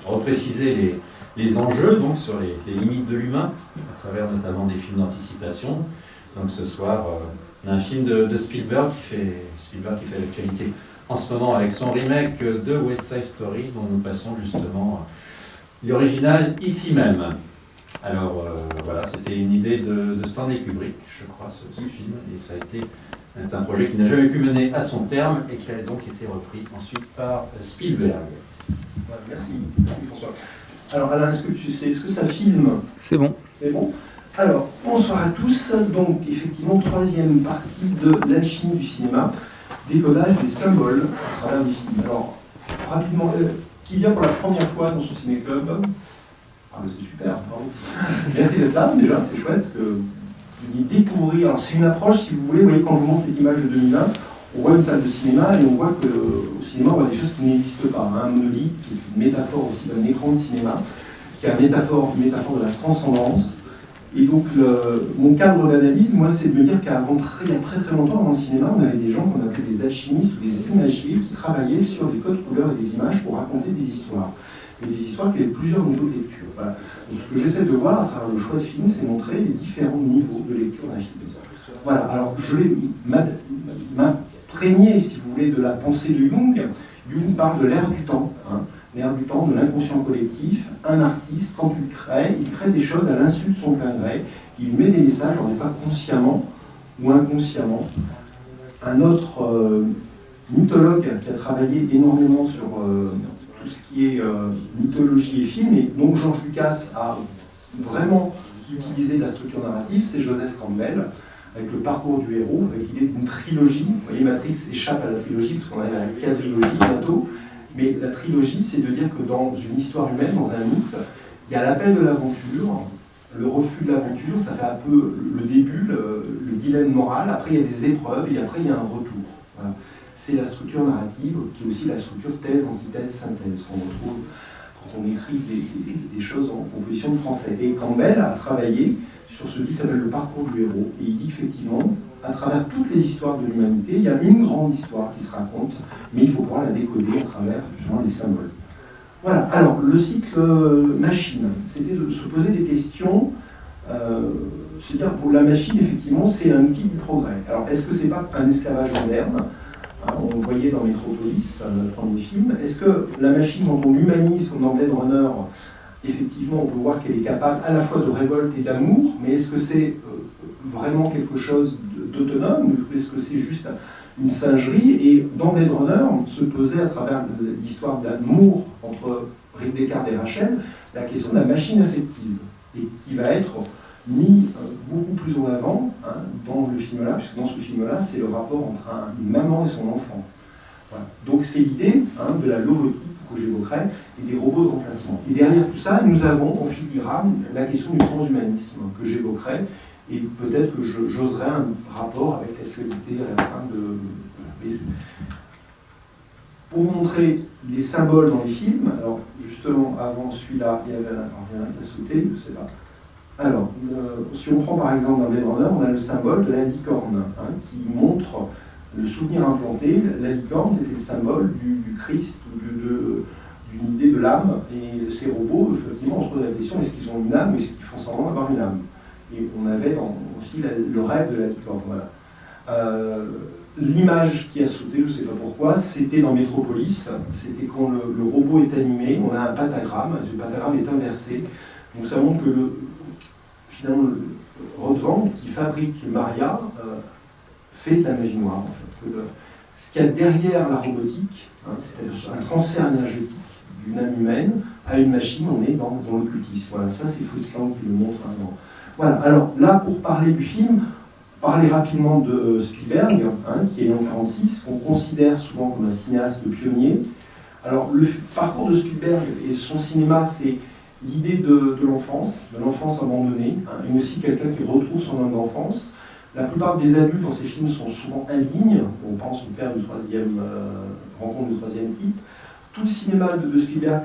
repréciser les enjeux donc, sur les limites de l'humain, à travers notamment des films d'anticipation. Donc ce soir, on a un film de Spielberg qui fait l'actualité en ce moment avec son remake de West Side Story, dont nous passons justement l'original ici même. Alors voilà, c'était une idée de Stanley Kubrick, je crois, ce film, et ça a été un projet qui n'a jamais pu mener à son terme et qui a donc été repris ensuite par Spielberg. Voilà, merci François. Alors Alain, est-ce que ça filme? C'est bon. C'est bon. Alors, bonsoir à tous. Donc, effectivement, troisième partie de l'alchimie du cinéma, décodage des symboles à travers des films. Alors, rapidement, qui vient pour la première fois dans son ciné-club? Ah, c'est super, bravo. Merci d'être là, déjà, c'est chouette que vous veniez découvrir. Alors, c'est une approche, si vous voulez, vous voyez, quand je vous montre cette image de 2001, on voit une salle de cinéma et on voit qu'au cinéma, on voit des choses qui n'existent pas. Un monolithe, qui est une métaphore aussi d'un écran de cinéma, qui est une métaphore de la transcendance. Et donc, mon cadre d'analyse, moi, c'est de me dire il y a très très longtemps, dans le cinéma, on avait des gens qu'on appelait des alchimistes ou des imagiers qui travaillaient sur des codes couleurs et des images pour raconter des histoires. Et des histoires qui avaient plusieurs niveaux de lecture. Voilà. Donc, ce que j'essaie de voir à travers le choix de film, c'est montrer les différents niveaux de lecture d'un film. Voilà, alors je vais m'imprégner, si vous voulez, de la pensée de Jung. Jung parle de l'ère du temps. L'air du temps, de l'inconscient collectif. Un artiste, quand il crée des choses à l'insu de son plein gré, il met des messages, on n'est pas consciemment ou inconsciemment. Un autre mythologue qui a travaillé énormément sur tout ce qui est mythologie et film, et donc George Lucas a vraiment utilisé de la structure narrative, c'est Joseph Campbell, avec le parcours du héros, avec l'idée d'une trilogie. Vous voyez, Matrix échappe à la trilogie, parce qu'on arrive à la quadrilogie bientôt. Mais la trilogie, c'est de dire que dans une histoire humaine, dans un mythe, il y a l'appel de l'aventure, le refus de l'aventure, ça fait un peu le début, le dilemme moral, après il y a des épreuves, et après il y a un retour. Voilà. C'est la structure narrative, qui est aussi la structure thèse, antithèse, synthèse, qu'on retrouve quand on écrit des choses en composition de français. Et Campbell a travaillé sur ce livre qui s'appelle Le parcours du héros, et il dit qu'effectivement, à travers toutes les histoires de l'humanité, il y a une grande histoire qui se raconte, mais il faut pouvoir la décoder à travers justement les symboles. Voilà, alors le cycle machine, c'était de se poser des questions, se dire pour la machine, effectivement, c'est un outil du progrès. Alors est-ce que c'est pas un esclavage moderne? On le voyait dans Metropolis, le premier film. Est-ce que la machine, quand on l'humanise, comme dans Blade Runner, effectivement, on peut voir qu'elle est capable à la fois de révolte et d'amour, mais est-ce que c'est vraiment quelque chose d'autonome, ou est-ce que c'est juste une singerie? Et dans Blade Runner, on se posait à travers l'histoire d'amour entre Rick Deckard et Rachel, la question de la machine affective, et qui va être mis beaucoup plus en avant dans le film-là, puisque dans ce film-là, c'est le rapport entre une maman et son enfant. Voilà. Donc c'est l'idée de la lovotype que j'évoquerai, et des robots de remplacement. Et derrière tout ça, nous avons en filigrane la question du transhumanisme que j'évoquerai, et peut-être que j'oserai un rapport avec l'actualité à la fin de... Pour vous montrer les symboles dans les films, alors justement, avant celui-là, il y avait un qui a sauté, je ne sais pas. Alors, si on prend par exemple dans Blade Runner, on a le symbole de la licorne, qui montre le souvenir implanté. La licorne, c'était le symbole du Christ, ou d'une idée de l'âme, et ces robots, effectivement, on se pose la question, est-ce qu'ils ont une âme, ou est-ce qu'ils font semblant d'avoir une âme? Et on avait aussi le rêve de la licorne. Voilà. L'image qui a sauté, je ne sais pas pourquoi, c'était dans Metropolis. C'était quand le robot est animé, on a un pentagramme, le pentagramme est inversé. Donc ça montre que finalement, Rodvan, qui fabrique Maria, fait de la magie noire, en fait. Que ce qu'il y a derrière la robotique, c'est-à-dire un transfert énergétique d'une âme humaine à une machine, on est dans l'occultisme. Voilà, ça c'est Fritz Lang qui le montre. Voilà, alors là, pour parler du film, parler rapidement de Spielberg, qui est né en 1946, qu'on considère souvent comme un cinéaste pionnier. Alors, le parcours de Spielberg et son cinéma, c'est l'idée de l'enfance abandonnée, et aussi quelqu'un qui retrouve son âme d'enfance. La plupart des adultes dans ces films sont souvent indignes, on pense au père du troisième, rencontre du troisième type. Tout le cinéma de Spielberg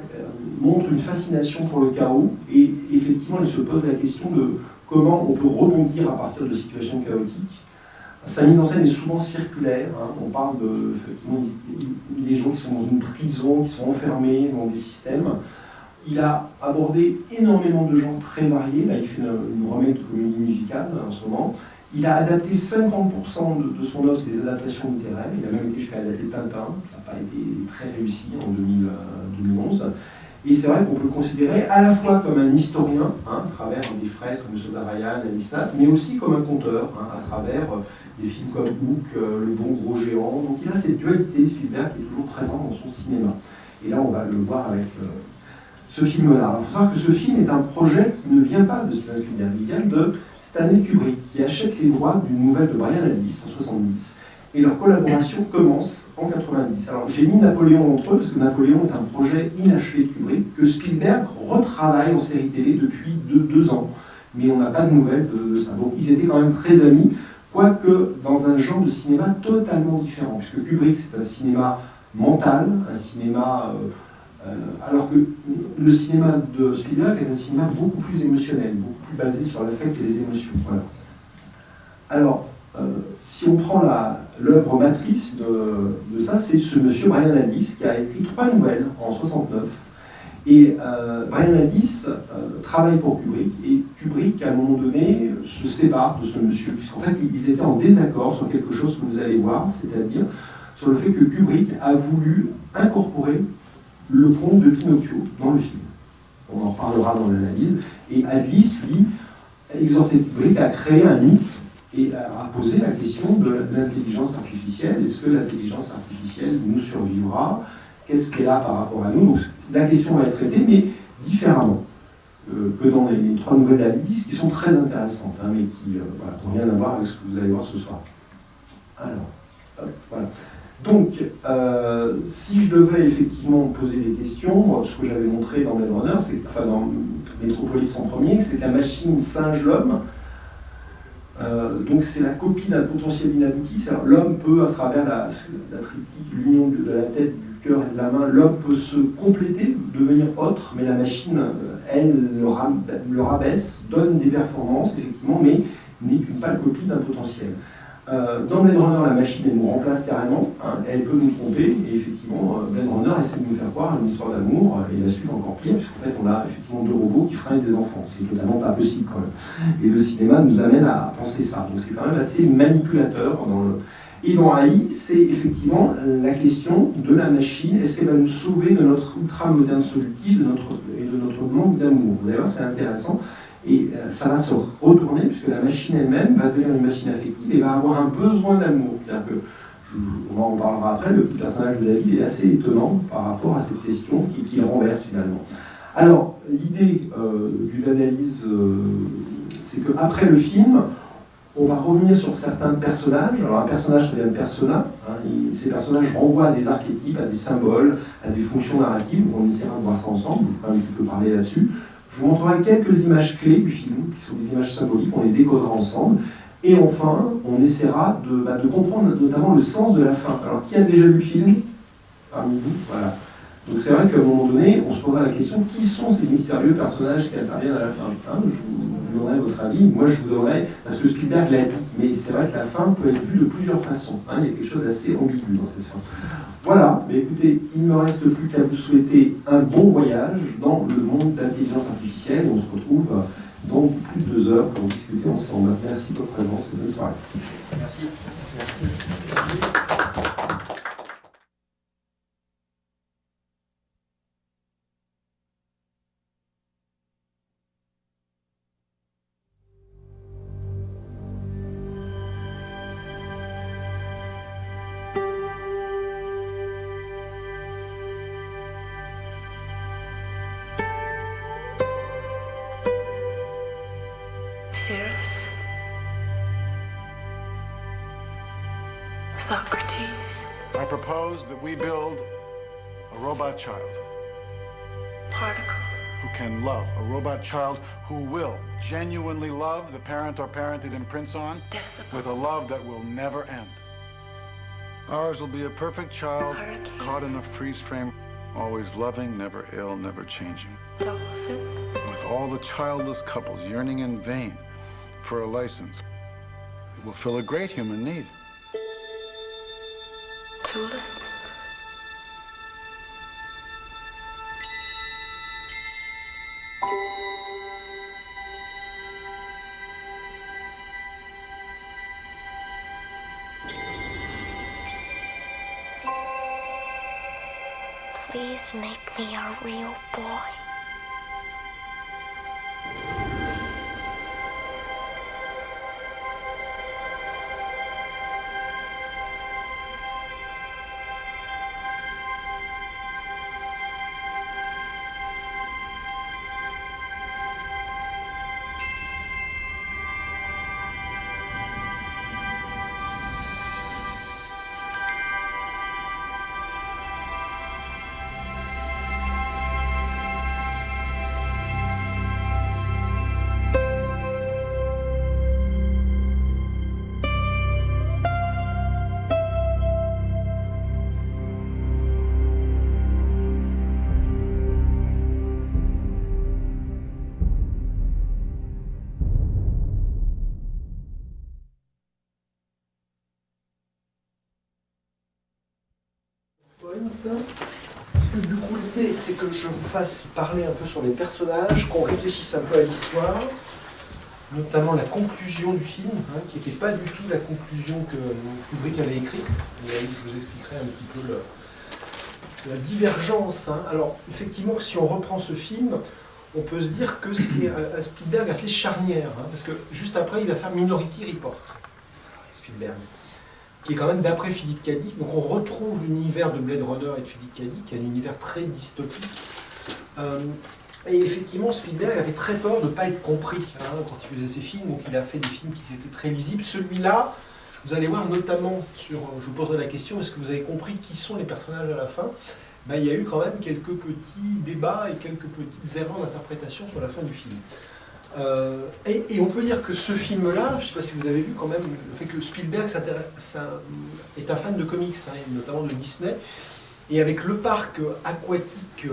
montre une fascination pour le chaos, et effectivement, il se pose la question de comment on peut rebondir à partir de situations chaotiques. Sa mise en scène est souvent circulaire, on parle effectivement, des gens qui sont dans une prison, qui sont enfermés dans des systèmes. Il a abordé énormément de genres très variés. Là, il fait une remake de comédie musicale en ce moment. Il a adapté 50% de son œuvre, c'est des adaptations littéraires. Il a même été jusqu'à adapter Tintin. Ça n'a pas été très réussi en 2011. Et c'est vrai qu'on peut le considérer à la fois comme un historien, à travers des fresques comme Soda Ryan, Amistad, mais aussi comme un conteur, à travers des films comme Hook, Le Bon Gros Géant. Donc il a cette dualité, Spielberg, qui est toujours présente dans son cinéma. Et là, on va le voir avec ce film-là. Il faut savoir que ce film est un projet qui ne vient pas de Steven Spielberg, il vient de Stanley Kubrick, qui achète les droits d'une nouvelle de Brian Aldiss en 70. Et leur collaboration commence en 90. Alors j'ai mis Napoléon entre eux, parce que Napoléon est un projet inachevé de Kubrick, que Spielberg retravaille en série télé depuis 2 ans. Mais on n'a pas de nouvelles de ça. Donc ils étaient quand même très amis, quoique dans un genre de cinéma totalement différent. Puisque Kubrick, c'est un cinéma mental, un cinéma... alors que le cinéma de Spielberg est un cinéma beaucoup plus émotionnel, beaucoup plus basé sur l'affect et les émotions. Voilà. Alors, si on prend l'œuvre matrice de ça, c'est ce monsieur Brian Aldiss qui a écrit 3 nouvelles en 69. Et Brian Aldiss travaille pour Kubrick, et Kubrick, à un moment donné, se sépare de ce monsieur, puisqu'en fait, ils étaient en désaccord sur quelque chose que vous allez voir, c'est-à-dire sur le fait que Kubrick a voulu incorporer le conte de Pinocchio dans le film. On en reparlera dans l'analyse. Et Aldiss, lui, a exhorté Kubrick à créer un mythe et à poser la question de l'intelligence artificielle. Est-ce que l'intelligence artificielle nous survivra? Qu'est-ce qu'elle a par rapport à nous? Donc, la question va être traitée, mais différemment que dans les 3 nouvelles d'Aldiss, qui sont très intéressantes, mais qui n'ont rien à voir avec ce que vous allez voir ce soir. Alors, voilà. Donc, si je devais effectivement poser des questions, ce que j'avais montré dans Blade Runner, dans Metropolis en premier, c'est que la machine singe l'homme. Donc c'est la copie d'un potentiel inabouti. L'homme peut, à travers la triptyque, l'union de la tête, du cœur et de la main, l'homme peut se compléter, devenir autre, mais la machine, elle, le rabaisse, donne des performances, effectivement, mais n'est qu'une pâle copie d'un potentiel. Dans Blade Runner, la machine, elle nous remplace carrément, elle peut nous tromper, et effectivement, Blade Runner essaie de nous faire croire à une histoire d'amour, et la suite encore pire, puisqu'en fait, on a effectivement 2 robots qui freignent des enfants. C'est totalement pas possible, quand même. Et le cinéma nous amène à penser ça. Donc c'est quand même assez manipulateur. Et dans AI, c'est effectivement la question de la machine. Est-ce qu'elle va nous sauver de notre ultra-moderne solitude et de notre manque d'amour? D'ailleurs, c'est intéressant. Et ça va se retourner, puisque la machine elle-même va devenir une machine affective et va avoir un besoin d'amour. On en parlera après, le petit personnage de David est assez étonnant par rapport à cette question qui renverse finalement. Alors, l'idée d'une analyse, c'est qu'après le film, on va revenir sur certains personnages. Alors un personnage, ça devient un persona. Ces personnages renvoient à des archétypes, à des symboles, à des fonctions narratives. On essaiera de voir ça ensemble, je vous ferai un petit peu parler là-dessus. Je vous montrerai quelques images clés du film, qui sont des images symboliques, on les décodera ensemble. Et enfin, on essaiera de comprendre notamment le sens de la fin. Alors, qui a déjà vu le film parmi vous? Voilà. Donc c'est vrai qu'à un moment donné, on se posera la question, qui sont ces mystérieux personnages qui interviennent à la fin? Je vous donnerai votre avis. Moi, je vous donnerai, parce que Spielberg l'a dit, mais c'est vrai que la fin peut être vue de plusieurs façons. Il y a quelque chose d'assez ambigu dans cette fin. Voilà, mais écoutez, il ne me reste plus qu'à vous souhaiter un bon voyage dans le monde d'intelligence artificielle. On se retrouve dans plus de 2 heures pour discuter ensemble. Merci de votre présence et bonne soirée. Merci. Cyrus, Socrates, I propose that we build a robot child Particle, who can love, a robot child who will genuinely love the parent or parent it imprints on Decibel, with a love that will never end. Ours will be a perfect child Hurricane, caught in a freeze frame, always loving, never ill, never changing. Dolphin, With all the childless couples yearning in vain for a license, it will fill a great human need. Tulip, Please make me a real boy. Du coup, l'idée, c'est que je vous fasse parler un peu sur les personnages, qu'on réfléchisse un peu à l'histoire, notamment la conclusion du film, qui n'était pas du tout la conclusion que Kubrick avait écrite. Et Alice vous expliquerai un petit peu la divergence. Alors, effectivement, si on reprend ce film, on peut se dire que c'est un Spielberg assez charnière, parce que juste après, il va faire Minority Report, Spielberg, qui est quand même d'après Philippe K. Dick. Donc on retrouve l'univers de Blade Runner et de Philippe K. Dick, qui est un univers très dystopique. Et effectivement, Spielberg avait très peur de ne pas être compris quand il faisait ses films, donc il a fait des films qui étaient très lisibles. Celui-là, vous allez voir notamment sur, je vous poserai la question, est-ce que vous avez compris qui sont les personnages à la fin? Il y a eu quand même quelques petits débats et quelques petites erreurs d'interprétation sur la fin du film. Et on peut dire que ce film-là, je ne sais pas si vous avez vu quand même, le fait que Spielberg est un fan de comics, notamment de Disney, et avec le parc aquatique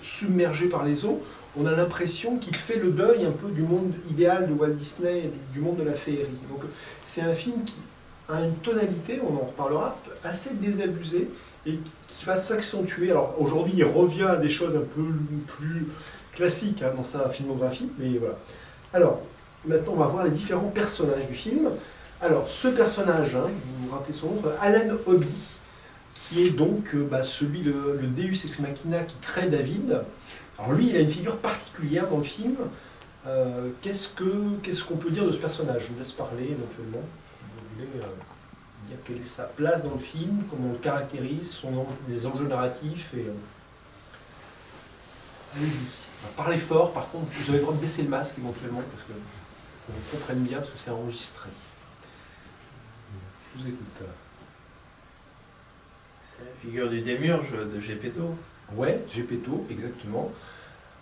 submergé par les eaux, on a l'impression qu'il fait le deuil un peu du monde idéal de Walt Disney et du monde de la féerie. Donc c'est un film qui a une tonalité, on en reparlera, assez désabusée et qui va s'accentuer. Alors aujourd'hui, il revient à des choses un peu plus classiques dans sa filmographie, mais voilà. Alors, maintenant, on va voir les différents personnages du film. Alors, ce personnage, vous vous rappelez son nom, Alan Hobby, qui est donc celui, le Deus Ex Machina qui crée David. Alors lui, il a une figure particulière dans le film. Qu'est-ce qu'on peut dire de ce personnage? Je vous laisse parler éventuellement. Vous voulez dire quelle est sa place dans le film, comment on le caractérise, les enjeux narratifs et... Allez-y. Parlez fort, par contre, vous avez le droit de baisser le masque éventuellement, parce que qu'on vous comprenne bien, parce que c'est enregistré. Je vous écoute. C'est la figure du démiurge de Gepetto. Ouais, Gepetto, exactement.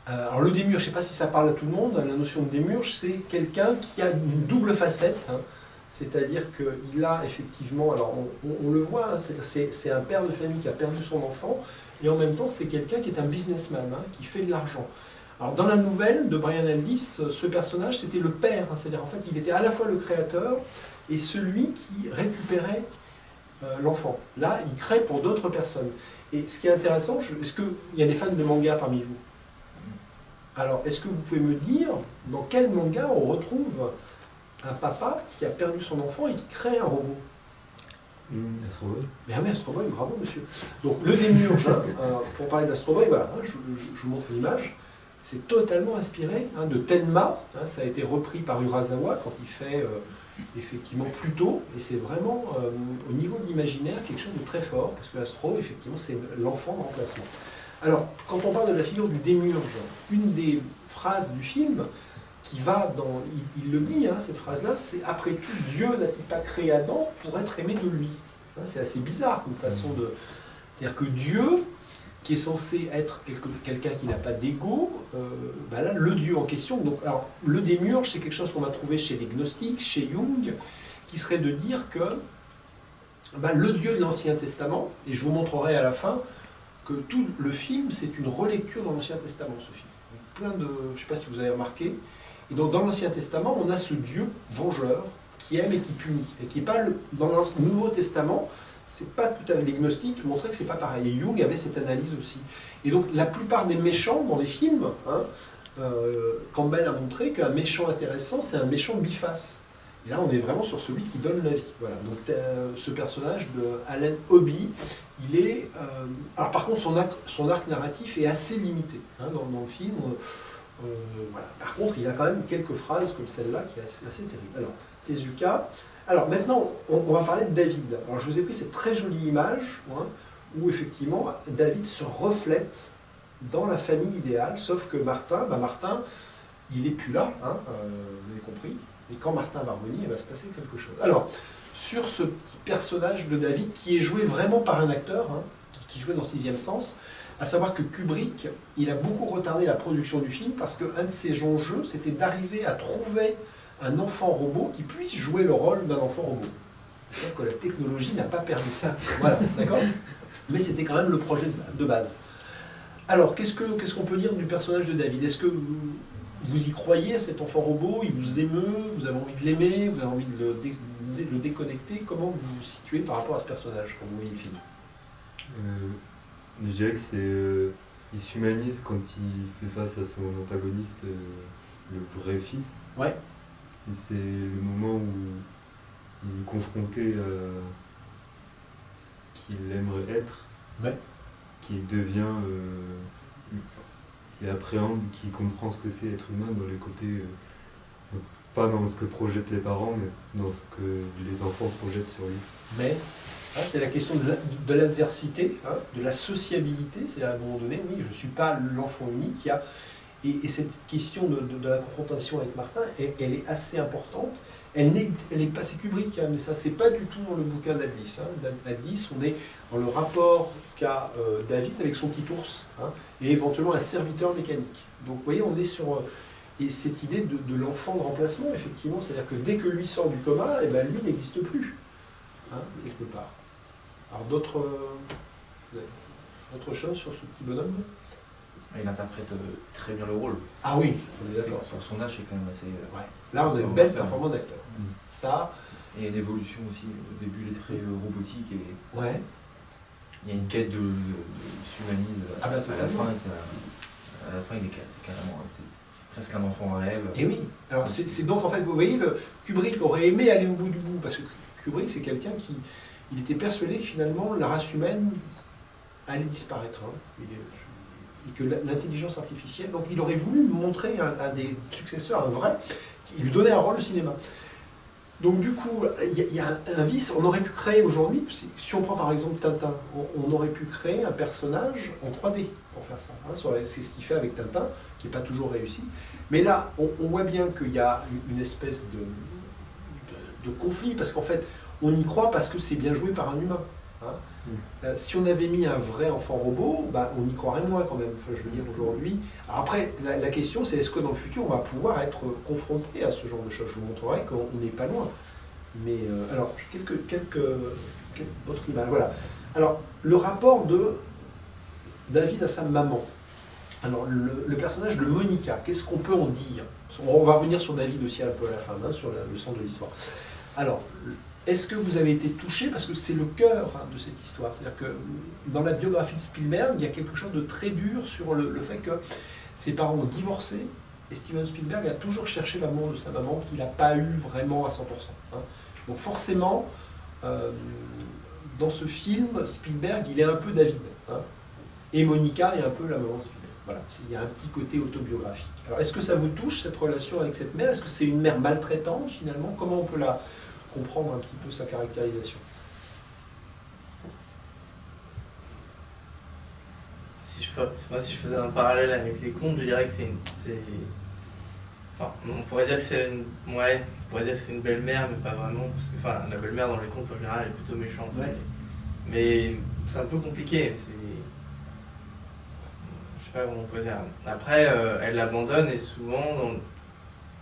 Alors le démiurge, je ne sais pas si ça parle à tout le monde, la notion de démiurge, c'est quelqu'un qui a une double facette, c'est-à-dire qu'il a effectivement, alors on le voit, c'est un père de famille qui a perdu son enfant, et en même temps c'est quelqu'un qui est un businessman, qui fait de l'argent. Alors dans la nouvelle de Brian Aldiss, ce personnage c'était le père, c'est-à-dire en fait il était à la fois le créateur et celui qui récupérait l'enfant. Là, il crée pour d'autres personnes. Et ce qui est intéressant, est-ce qu'il y a des fans de manga parmi vous? Alors, est-ce que vous pouvez me dire dans quel manga on retrouve un papa qui a perdu son enfant et qui crée un robot? Astro Boy. Mais oui, Astro Boy, bravo monsieur. Donc le démiurge, pour parler d'Astro Boy, voilà, je vous montre l'image. C'est totalement inspiré de Tenma. Ça a été repris par Urasawa quand il fait effectivement Pluto. Et c'est vraiment au niveau de l'imaginaire quelque chose de très fort, parce que Astro, effectivement, c'est l'enfant de remplacement. Alors, quand on parle de la figure du démiurge, une des phrases du film qui va dans... Il le dit, cette phrase-là, c'est « Après tout, Dieu n'a-t-il pas créé Adam pour être aimé de lui ?» C'est assez bizarre comme façon de... C'est-à-dire que Dieu, qui est censé être quelqu'un qui n'a pas d'ego, là, le Dieu en question... Donc, alors, le démiurge, c'est quelque chose qu'on va trouver chez les gnostiques, chez Jung, qui serait de dire que le Dieu de l'Ancien Testament, et je vous montrerai à la fin, que tout le film, c'est une relecture dans l'Ancien Testament, ce film. Plein de... Je ne sais pas si vous avez remarqué. Et donc, dans l'Ancien Testament, on a ce Dieu vengeur qui aime et qui punit. Et qui n'est pas... Dans le Nouveau Testament, c'est pas tout à fait... Les gnostiques montraient que c'est pas pareil. Et Jung avait cette analyse aussi. Et donc, la plupart des méchants dans les films, Campbell a montré qu'un méchant intéressant, c'est un méchant biface. Et là, on est vraiment sur celui qui donne la vie. Voilà. Donc, ce personnage de Allen Hobby, il est... alors, par contre, son arc narratif est assez limité hein, dans le film. Voilà. Par contre, il y a quand même quelques phrases comme celle-là qui est assez terrible. Alors, Tezuka. Alors, maintenant, on va parler de David. Alors, je vous ai pris cette très jolie image hein, où, effectivement, David se reflète dans la famille idéale, sauf que Martin, il n'est plus là, hein, vous avez compris. Et quand Martin va revenir, il va se passer quelque chose. Alors, sur ce petit personnage de David, qui est joué vraiment par un acteur, hein, qui jouait dans Sixième Sens, à savoir que Kubrick, il a beaucoup retardé la production du film, parce qu'un de ses enjeux, c'était d'arriver à trouver un enfant robot qui puisse jouer le rôle d'un enfant robot. Sauf que la technologie n'a pas permis ça. Voilà, d'accord ? Mais c'était quand même le projet de base. Alors, qu'est-ce qu'on peut dire du personnage de David ? Est-ce que vous y croyez, cet enfant robot? Il vous émeut? Vous avez envie de l'aimer? Vous avez envie de le déconnecter? Comment vous vous situez par rapport à ce personnage quand vous voyez le film? Je dirais que il s'humanise quand il fait face à son antagoniste, le vrai fils. Ouais. Et c'est le moment où il est confronté à ce qu'il aimerait être. Ouais. Qui devient, qui appréhende, qui comprend ce que c'est être humain dans les côtés, pas dans ce que projettent les parents, mais dans ce que les enfants projettent sur lui. Mais c'est la question de l'adversité, hein, de la sociabilité, c'est à un moment donné, oui, je ne suis pas l'enfant unique, il y a, et cette question de la confrontation avec Martin, elle est assez importante. Elle n'est pas, c'est Kubrick qui a amené ça, c'est pas du tout dans le bouquin d'Adlis. Hein. Adlis, on est dans le rapport qu'a David avec son petit ours, hein, et éventuellement un serviteur mécanique. Donc vous voyez, on est sur et cette idée de l'enfant de remplacement, effectivement, c'est-à-dire que dès que lui sort du coma, eh ben, lui n'existe plus, hein, quelque part. Alors d'autres choses sur ce petit bonhomme? Il interprète très bien le rôle. Ah oui, on est d'accord. Son âge est quand même assez... Ouais. Là, on a une belle performance d'acteur. Ça... Et une évolution aussi. Au début, il est très robotique et... Ouais. Il y a une quête de s'humanisme à la fin. À la fin, c'est carrément... C'est presque un enfant réel. Et oui. Alors, c'est donc, en fait, vous voyez, Kubrick aurait aimé aller au bout du bout, parce que Kubrick, c'est quelqu'un qui... Il était persuadé que finalement, la race humaine allait disparaître. Hein. Et que l'intelligence artificielle, donc il aurait voulu montrer un des successeurs, un vrai, qui lui donnait un rôle au cinéma. Donc du coup, il y a un vice, on aurait pu créer aujourd'hui, si on prend par exemple Tintin, on aurait pu créer un personnage en 3D pour faire ça. Hein, c'est ce qu'il fait avec Tintin, qui n'est pas toujours réussi. Mais là, on voit bien qu'il y a une espèce de conflit, parce qu'en fait, on y croit parce que c'est bien joué par un humain. Hein. Si on avait mis un vrai enfant robot, bah, on y croirait moins quand même, enfin, je veux dire aujourd'hui. Après, la question c'est est-ce que dans le futur on va pouvoir être confronté à ce genre de choses? Je vous montrerai qu'on n'est pas loin. Mais alors, quelques autres images. Voilà. Alors, le rapport de David à sa maman. Alors, le personnage de Monica, qu'est-ce qu'on peut en dire? On va revenir sur David aussi un peu à la fin, hein, sur le centre de l'histoire. Alors, est-ce que vous avez été touché? Parce que c'est le cœur de cette histoire. C'est-à-dire que dans la biographie de Spielberg, il y a quelque chose de très dur sur le fait que ses parents ont divorcé, et Steven Spielberg a toujours cherché l'amour de sa maman qu'il n'a pas eu vraiment à 100%. Hein. Donc forcément, dans ce film, Spielberg, il est un peu David. Hein, et Monica est un peu la maman de Spielberg. Voilà, il y a un petit côté autobiographique. Alors est-ce que ça vous touche, cette relation avec cette mère? Est-ce que c'est une mère maltraitante, finalement? Comment on peut comprendre un petit peu sa caractérisation? Si je faisais un parallèle avec les contes, je dirais que enfin, on pourrait dire que c'est une belle-mère, mais pas vraiment, parce que enfin, la belle-mère dans les contes en général elle est plutôt méchante. Ouais. Mais c'est un peu compliqué. Je sais pas comment on peut dire. Après, elle l'abandonne et souvent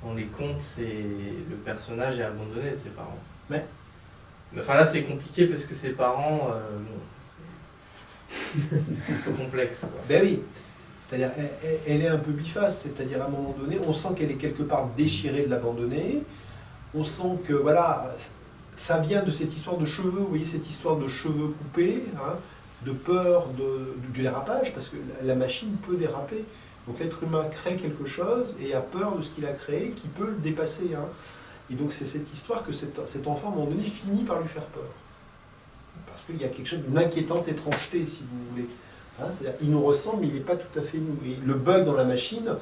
dans les contes, le personnage est abandonné de ses parents. Ouais. Mais enfin là, c'est compliqué parce que ses parents, c'est un peu complexe. Quoi. Ben oui. C'est-à-dire, elle est un peu biface. C'est-à-dire, à un moment donné, on sent qu'elle est quelque part déchirée de l'abandonner. On sent que, voilà, ça vient de cette histoire de cheveux. Vous voyez, cette histoire de cheveux coupés, hein, de peur du dérapage, parce que la machine peut déraper. Donc l'être humain crée quelque chose et a peur de ce qu'il a créé, qui peut le dépasser. Hein. Et donc c'est cette histoire que cet enfant, à un moment donné, finit par lui faire peur. Parce qu'il y a quelque chose d'une inquiétante étrangeté, si vous voulez. Hein, c'est-à-dire qu'il nous ressemble, mais il n'est pas tout à fait nous. Et le bug dans la machine,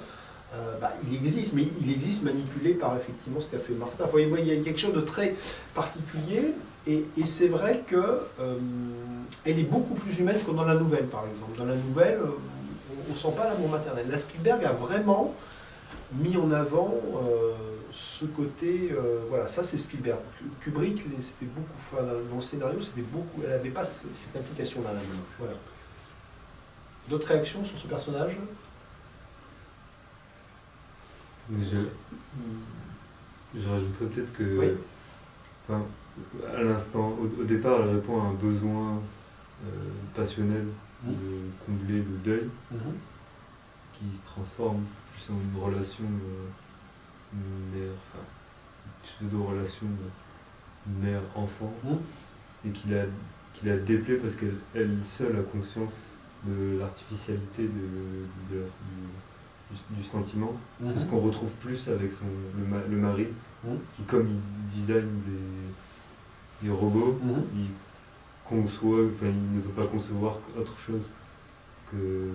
il existe, mais il existe manipulé par effectivement ce qu'a fait Martin. Vous voyez, il y a quelque chose de très particulier, et c'est vrai qu'elle est beaucoup plus humaine que dans la nouvelle, par exemple. Dans la nouvelle, on ne sent pas l'amour maternel. Là, Spielberg a vraiment mis en avant ce côté, voilà, ça c'est Spielberg. Kubrick, c'était beaucoup, enfin, dans le scénario, c'était beaucoup, elle n'avait pas cette implication-là. Voilà. D'autres réactions sur ce personnage? Je rajouterais peut-être que, oui. Enfin, à l'instant, au départ, elle répond à un besoin passionnel de combler le deuil, qui se transforme plus en une relation pseudo-relation mère-enfant, et qu'il a déplaît parce qu'elle seule a conscience de l'artificialité du sentiment, ce qu'on retrouve plus avec le mari, qui, comme il design des robots, il conçoit, enfin, il ne peut pas concevoir autre chose que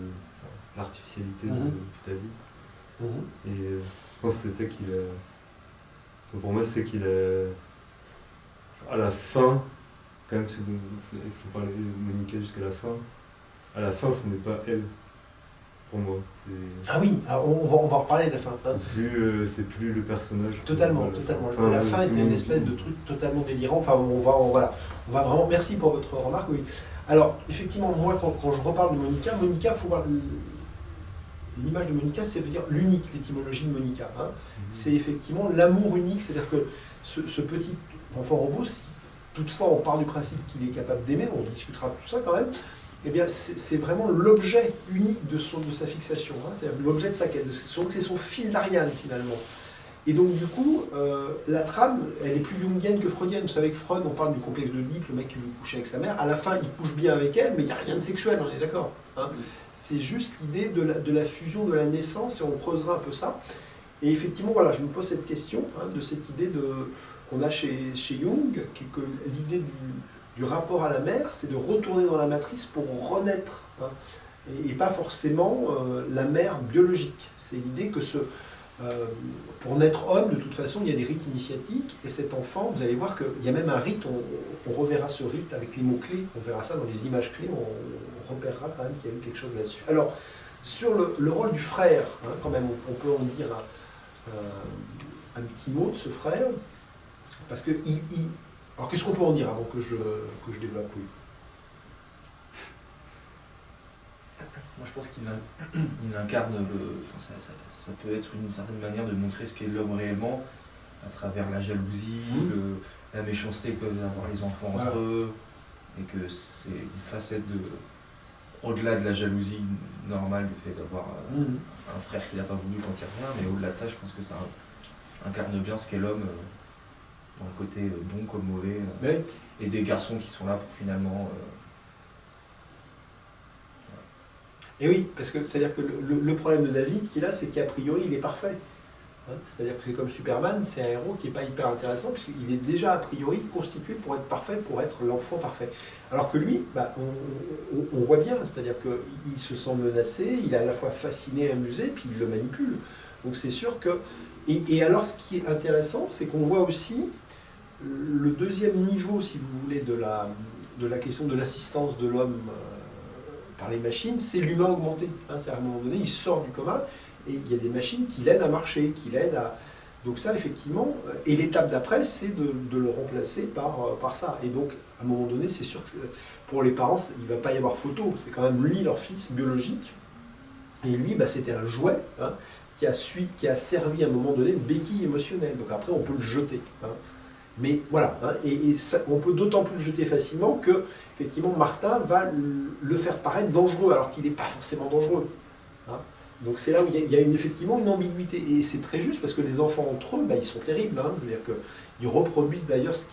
l'artificialité de toute la vie. Et je pense que c'est ça qu'il a. Enfin, pour moi, c'est qu'il a. À la fin, quand même, il faut parler de Monica jusqu'à la fin. À la fin, ce n'est pas elle. Pour moi. Ah oui, on va en reparler de la fin. C'est plus le personnage. Totalement, totalement. Enfin, la fin était une espèce de truc totalement délirant. Enfin, on va vraiment. Merci pour votre remarque. Oui. Alors, effectivement, moi, quand je reparle de Monica, il faut voir l'image de Monica, c'est veut dire l'unique, l'étymologie de Monica. Hein. C'est effectivement l'amour unique, c'est-à-dire que ce petit enfant robot, si toutefois on part du principe qu'il est capable d'aimer, on discutera de tout ça quand même. Eh bien, c'est vraiment l'objet unique de sa fixation, hein. C'est l'objet de sa quête. Donc c'est son fil d'Ariane, finalement. Et donc, du coup, la trame, elle est plus jungienne que freudienne. Vous savez que Freud, on parle du complexe d'Oedipe, le mec qui veut coucher avec sa mère. À la fin, il couche bien avec elle, mais il n'y a rien de sexuel, on est d'accord, hein. C'est juste l'idée de la fusion, de la naissance, et on creusera un peu ça. Et effectivement, voilà, je me pose cette question, hein, de cette idée qu'on a chez Jung, qui est que l'idée du rapport à la mère, c'est de retourner dans la matrice pour renaître, hein, et pas forcément la mère biologique. C'est l'idée que pour naître homme, de toute façon, il y a des rites initiatiques, et cet enfant, vous allez voir qu'il y a même un rite, on reverra ce rite avec les mots-clés, on verra ça dans les images clés, on repérera quand même qu'il y a eu quelque chose là-dessus. Alors, sur le rôle du frère, hein, quand même, on peut en dire un petit mot de ce frère, parce que alors, qu'est-ce qu'on peut en dire avant que je développe? Oui. Moi, je pense qu'il incarne ça peut être une certaine manière de montrer ce qu'est l'homme réellement, à travers la jalousie, la méchanceté que peuvent avoir les enfants entre eux, et que c'est une facette au-delà de la jalousie normale du fait d'avoir un frère qui n'a pas voulu quand il revient, mais au-delà de ça, je pense que ça incarne bien ce qu'est l'homme, dans le côté bon comme mauvais, et des garçons qui sont là pour finalement... Et oui, parce que c'est-à-dire que le problème de David qu'il a, c'est qu'a priori, il est parfait. Hein, c'est-à-dire que c'est comme Superman, c'est un héros qui n'est pas hyper intéressant, puisqu'il est déjà a priori constitué pour être parfait, pour être l'enfant parfait. Alors que lui, on voit bien, c'est-à-dire qu'il se sent menacé, il est à la fois fasciné, amusé, puis il le manipule. Donc c'est sûr que... Et alors ce qui est intéressant, c'est qu'on voit aussi le deuxième niveau, si vous voulez, de la question de l'assistance de l'homme par les machines, c'est l'humain augmenté. Hein, c'est à un moment donné, il sort du commun, et il y a des machines qui l'aident à marcher, qui l'aident à... Donc ça, effectivement, et l'étape d'après, c'est de le remplacer par ça. Et donc, à un moment donné, c'est sûr que pour les parents, il ne va pas y avoir photo. C'est quand même lui, leur fils biologique. Et lui, c'était un jouet, hein, qui a servi à un moment donné de béquille émotionnelle. Donc après, on peut le jeter. Hein. Mais voilà, hein, et ça, on peut d'autant plus le jeter facilement que, effectivement, Martin va le faire paraître dangereux, alors qu'il n'est pas forcément dangereux. Hein. Donc c'est là où il y a effectivement une ambiguïté. Et c'est très juste parce que les enfants entre eux, ils sont terribles. Hein. Je veux dire qu'ils reproduisent d'ailleurs ce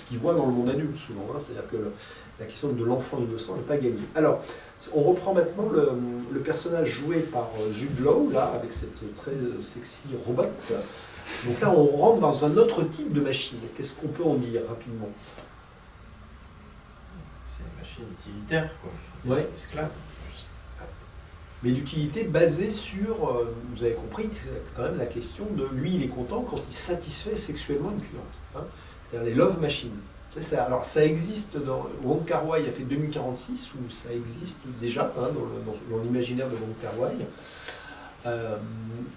qu'ils voient dans le monde adulte souvent. Hein. C'est-à-dire que la question de l'enfant innocent n'est pas gagnée. Alors, on reprend maintenant le personnage joué par Jude Law, là, avec cette très sexy robot. Donc là, on rentre dans un autre type de machine. Qu'est-ce qu'on peut en dire rapidement? C'est une machine utilitaire, quoi. Ouais. Esclave. Mais l'utilité basée sur, vous avez compris, que c'est quand même la question de lui, il est content quand il satisfait sexuellement une cliente. Hein. C'est-à-dire les love machines. C'est ça. Alors ça existe dans Wong Kar-wai a fait 2046 où ça existe déjà hein, dans l'imaginaire de Wong Kar-wai.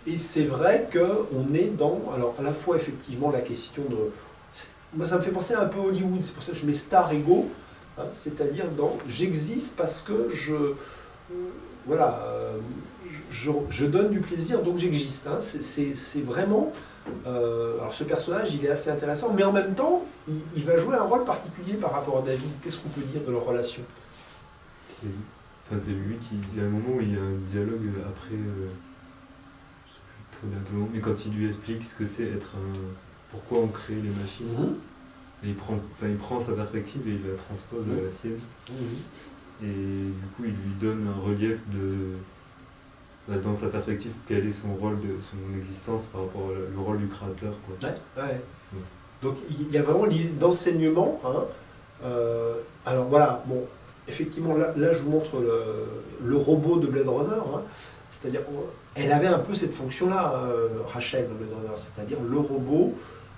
Et c'est vrai qu'on est dans, alors à la fois effectivement la question de, moi ça me fait penser un peu à Hollywood, c'est pour ça que je mets star ego, hein, c'est-à-dire dans j'existe parce que je donne du plaisir donc j'existe. Hein. C'est vraiment alors ce personnage il est assez intéressant, mais en même temps il va jouer un rôle particulier par rapport à David. Qu'est-ce qu'on peut dire de leur relation? C'est lui qui, il y a un moment où il y a un dialogue après, je sais plus très bien quel moment, mais quand il lui explique ce que c'est être pourquoi on crée les machines, et il prend sa perspective et il la transpose à la sienne, et du coup il lui donne un relief dans sa perspective, quel est son rôle de son existence par rapport au rôle du créateur, quoi. Ouais. Donc il y a vraiment l'idée d'enseignement. Hein. Alors voilà, bon, effectivement, là je vous montre le robot de Blade Runner. Hein. C'est-à-dire, elle avait un peu cette fonction-là, Rachel de Blade Runner, c'est-à-dire le robot.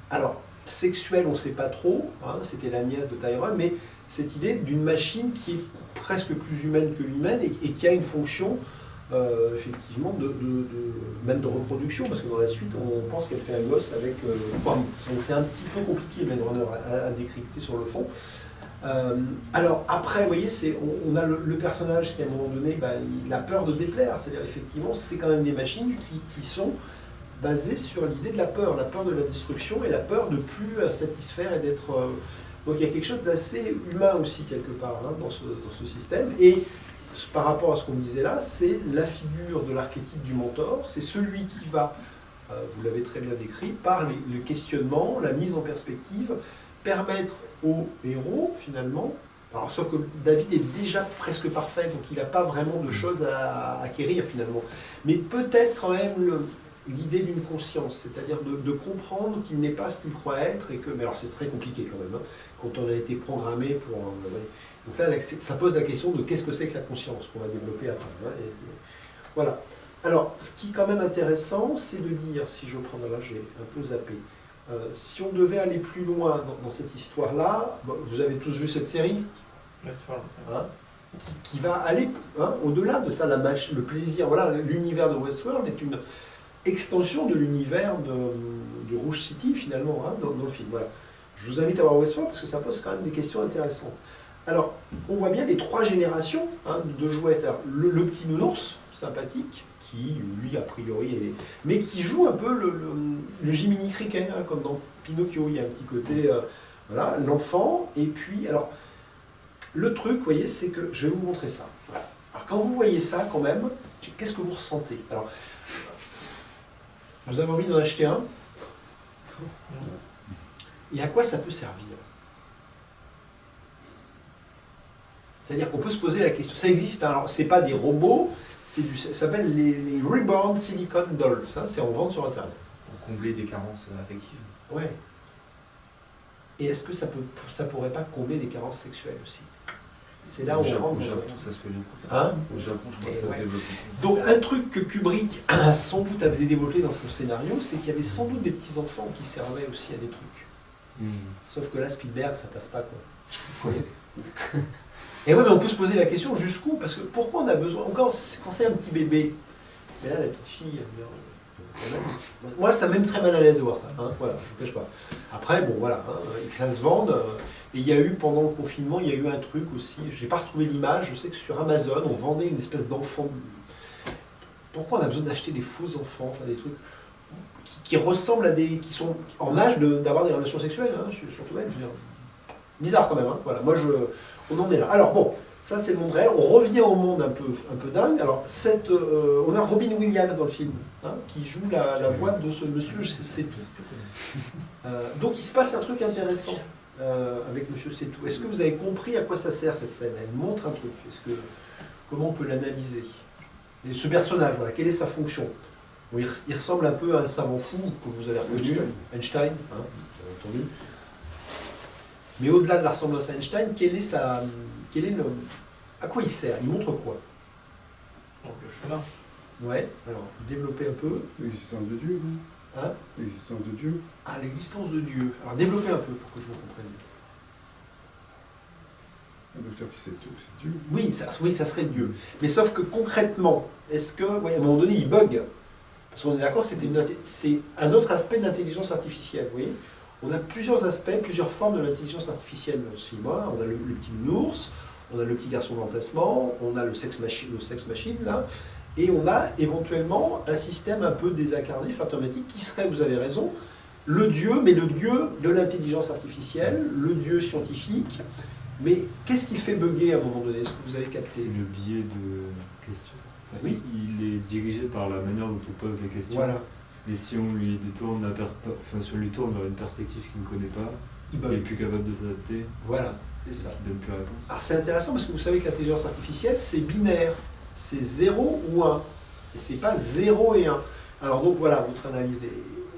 Alors, sexuel, on ne sait pas trop, hein, c'était la nièce de Tyrone, mais cette idée d'une machine qui est presque plus humaine que l'humaine et qui a une fonction effectivement même de reproduction, parce que dans la suite on pense qu'elle fait un gosse avec Pam. Donc c'est un petit peu compliqué Blade Runner à décrypter sur le fond. Alors après, vous voyez, on a le personnage qui à un moment donné, il a peur de déplaire, c'est-à-dire effectivement c'est quand même des machines qui sont basées sur l'idée de la peur de la destruction et la peur de plus satisfaire et d'être... Donc il y a quelque chose d'assez humain aussi quelque part hein, dans ce système. Et par rapport à ce qu'on disait là, c'est la figure de l'archétype du mentor, c'est celui qui va, vous l'avez très bien décrit, par le questionnement, la mise en perspective, permettre au héros finalement, alors sauf que David est déjà presque parfait, donc il n'a pas vraiment de choses à acquérir finalement, mais peut-être quand même l'idée d'une conscience, c'est-à-dire de comprendre qu'il n'est pas ce qu'il croit être, et que, mais alors c'est très compliqué quand même, hein, quand on a été programmé pour... donc là, ça pose la question de qu'est-ce que c'est que la conscience, qu'on va développer après. Hein, voilà. Alors, ce qui est quand même intéressant, c'est de dire, si je prends, là j'ai un peu zappé, si on devait aller plus loin dans cette histoire-là, vous avez tous vu cette série hein, qui va aller hein, au-delà de ça, le plaisir, voilà, l'univers de Westworld est une extension de l'univers de Rouge City finalement hein, dans le film. Voilà. Je vous invite à voir Westworld parce que ça pose quand même des questions intéressantes. Alors, on voit bien les trois générations hein, de jouets. Le petit nounours sympathique qui, lui, a priori, mais qui joue un peu le Jiminy Cricket, hein, comme dans Pinocchio, il y a un petit côté, voilà, l'enfant. Et puis, alors, le truc, vous voyez, c'est que je vais vous montrer ça. Voilà. Alors, quand vous voyez ça, quand même, qu'est-ce que vous ressentez? Alors, vous avez envie d'en acheter un? Et à quoi ça peut servir? C'est-à-dire qu'on peut se poser la question. Ça existe, hein, alors c'est pas des robots, ça s'appelle les Reborn Silicon Dolls, hein, c'est en vente sur Internet. Pour combler des carences affectives. Ouais. Et est-ce que ça pourrait pas combler des carences sexuelles aussi? C'est là où on rentre. Au Japon, ça se fait beaucoup. Hein? Au Japon, je crois que ça se développe beaucoup. Donc un truc que Kubrick sans doute avait développé dans son scénario, c'est qu'il y avait sans doute des petits-enfants qui servaient aussi à des trucs. Sauf que là, Spielberg, ça passe pas, quoi. Vous voyez? Et ouais, mais on peut se poser la question jusqu'où? Parce que pourquoi on a besoin, encore quand c'est un petit bébé, mais là la petite fille, moi ça m'aime très mal à l'aise de voir ça, hein, voilà, je ne cache pas. Après, bon voilà, hein, et que ça se vende, et il y a eu pendant le confinement, il y a eu un truc aussi, je n'ai pas retrouvé l'image, je sais que sur Amazon, on vendait une espèce d'enfant. Pourquoi on a besoin d'acheter des faux enfants, enfin des trucs qui ressemblent à des, qui sont en âge d'avoir des relations sexuelles, hein, surtout elle, je veux dire. Bizarre quand même, hein, voilà, moi on en est là. Alors bon, Ça, c'est le monde réel. On revient au monde un peu dingue. Alors, on a Robin Williams dans le film, hein, qui joue la voix de ce monsieur Setou. Donc, il se passe un truc intéressant avec monsieur Setou. Est-ce que vous avez compris à quoi ça sert, cette scène? Elle montre un truc. Comment on peut l'analyser? Et ce personnage, voilà, quelle est sa fonction? Bon, il ressemble un peu à un savant fou que vous avez reconnu, Einstein, hein, bien entendu. Mais au-delà de la ressemblance à Einstein, à quoi il sert? Il montre quoi? Donc le chemin. Ouais, alors développez un peu. L'existence de Dieu, oui. Hein? L'existence de Dieu. Ah, l'existence de Dieu. Alors développez un peu pour que je vous comprenne. Un docteur qui sait tout, c'est Dieu. Oui, ça serait Dieu. Mais sauf que concrètement, est-ce que, à un moment donné, il bug? Parce qu'on est d'accord que c'est un autre aspect de l'intelligence artificielle, vous voyez. On a plusieurs aspects, plusieurs formes de l'intelligence artificielle dans ce film. On a le petit nounours, on a le petit garçon d'emplacement, on a le sex machine, là, et on a éventuellement un système un peu désincarné, fantomatique, qui serait, vous avez raison, le Dieu, mais le Dieu de l'intelligence artificielle, le Dieu scientifique. Mais qu'est-ce qui fait bugger à un moment donné? Est-ce que vous avez capté? C'est le biais de question. Enfin, Oui. Il est dirigé par la manière dont on pose les questions. Voilà. Et si on lui tourne vers une perspective qu'il ne connaît pas, il est plus capable de s'adapter. Voilà, c'est ça. Il ne donne plus la réponse. Alors c'est intéressant parce que vous savez que l'intelligence artificielle, c'est binaire. C'est 0 ou 1. Et c'est pas 0 et 1. Alors donc voilà, votre analyse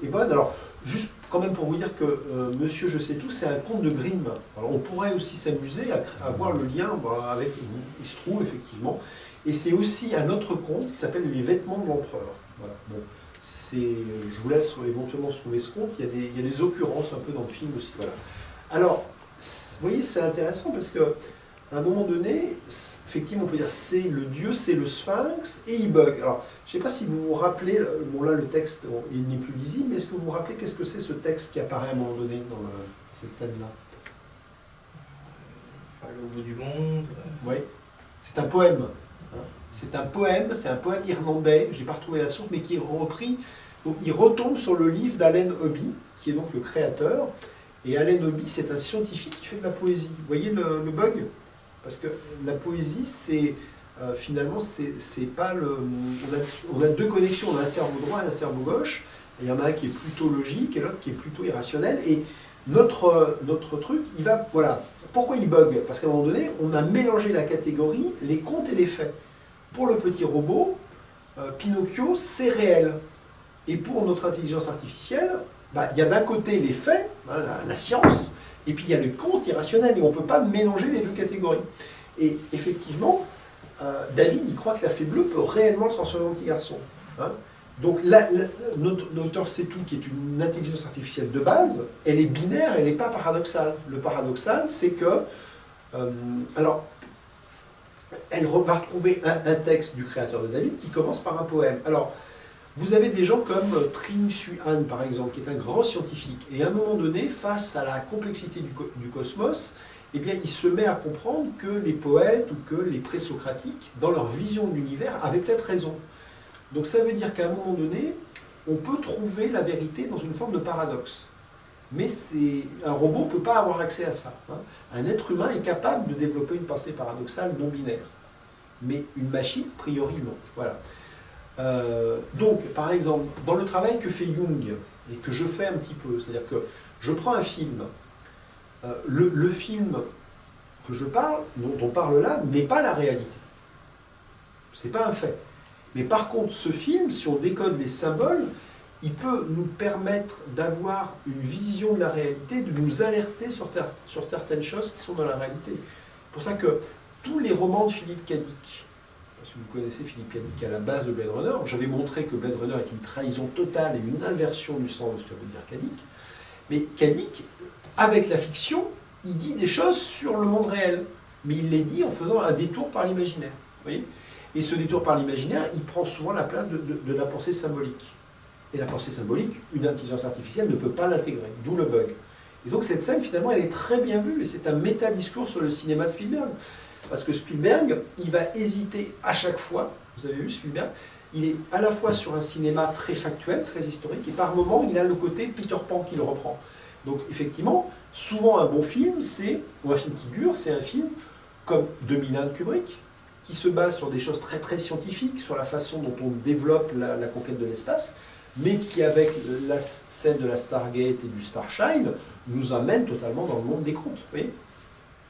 est bonne. Alors, juste quand même pour vous dire que Monsieur Je sais tout, c'est un conte de Grimm. Alors on pourrait aussi s'amuser à voir le lien avec il se trouve effectivement. Et c'est aussi un autre conte qui s'appelle Les vêtements de l'empereur. Voilà. Bon. Je vous laisse éventuellement se trouver ce compte, il y a des occurrences un peu dans le film aussi. Voilà. Alors, vous voyez, c'est intéressant parce qu'à un moment donné, effectivement, on peut dire c'est le dieu, c'est le sphinx, et il bug. Alors, je ne sais pas si vous vous rappelez, bon là le texte, il n'est plus lisible, mais est-ce que vous vous rappelez qu'est-ce que c'est ce texte qui apparaît à un moment donné dans cette scène-là? Enfin, le bout du monde. Oui, c'est un poème. C'est un poème irlandais, je n'ai pas retrouvé la source, mais qui est repris. Donc, il retombe sur le livre d'Allen Hobby, qui est donc le créateur. Et Allen Hobby, c'est un scientifique qui fait de la poésie. Vous voyez le bug? Parce que la poésie, c'est finalement, c'est pas le. On a deux connexions, on a un cerveau droit et un cerveau gauche. Et il y en a un qui est plutôt logique et l'autre qui est plutôt irrationnel. Et notre truc, il va. Voilà. Pourquoi il bug? Parce qu'à un moment donné, on a mélangé la catégorie, les contes et les faits. Pour le petit robot, Pinocchio, c'est réel. Et pour notre intelligence artificielle, il y a d'un côté les faits, hein, la science, et puis il y a le conte irrationnel, et on ne peut pas mélanger les deux catégories. Et effectivement, David, il croit que la fée bleue peut réellement transformer en petit garçon. Hein. Donc notre docteur Setou, qui est une intelligence artificielle de base, elle est binaire, elle n'est pas paradoxale. Le paradoxal, c'est que... alors, elle va retrouver un texte du créateur de David qui commence par un poème. Alors, vous avez des gens comme Trinh Xuan, Han, par exemple, qui est un grand scientifique. Et à un moment donné, face à la complexité du cosmos, eh bien, il se met à comprendre que les poètes ou que les présocratiques, dans leur vision de l'univers, avaient peut-être raison. Donc ça veut dire qu'à un moment donné, on peut trouver la vérité dans une forme de paradoxe. Mais un robot ne peut pas avoir accès à ça. Hein. Un être humain est capable de développer une pensée paradoxale non binaire. Mais une machine, a priori, non. Voilà. Donc, par exemple, dans le travail que fait Jung, et que je fais un petit peu, c'est-à-dire que je prends un film, le film que je parle, dont on parle là, n'est pas la réalité. C'est pas un fait. Mais par contre, ce film, si on décode les symboles, il peut nous permettre d'avoir une vision de la réalité, de nous alerter sur certaines choses qui sont dans la réalité. C'est pour ça que tous les romans de Philippe K. Dick, parce que vous connaissez Philippe K. Dick qui est à la base de Blade Runner, j'avais montré que Blade Runner est une trahison totale et une inversion du sens de ce que veut dire K. Dick. Mais K. Dick, avec la fiction, il dit des choses sur le monde réel. Mais il les dit en faisant un détour par l'imaginaire. Vous voyez ? Et ce détour par l'imaginaire, il prend souvent la place de la pensée symbolique. Et la pensée symbolique, une intelligence artificielle ne peut pas l'intégrer, d'où le bug. Et donc cette scène, finalement, elle est très bien vue, et c'est un métadiscours sur le cinéma de Spielberg. Parce que Spielberg, il va hésiter à chaque fois, vous avez vu Spielberg, il est à la fois sur un cinéma très factuel, très historique, et par moments, il a le côté Peter Pan qui le reprend. Donc effectivement, souvent un bon film, ou un film qui dure, c'est un film comme 2001 de Kubrick, qui se base sur des choses très très scientifiques, sur la façon dont on développe la conquête de l'espace, mais qui, avec la scène de la Stargate et du Starshine, nous amène totalement dans le monde des contes. Vous voyez ?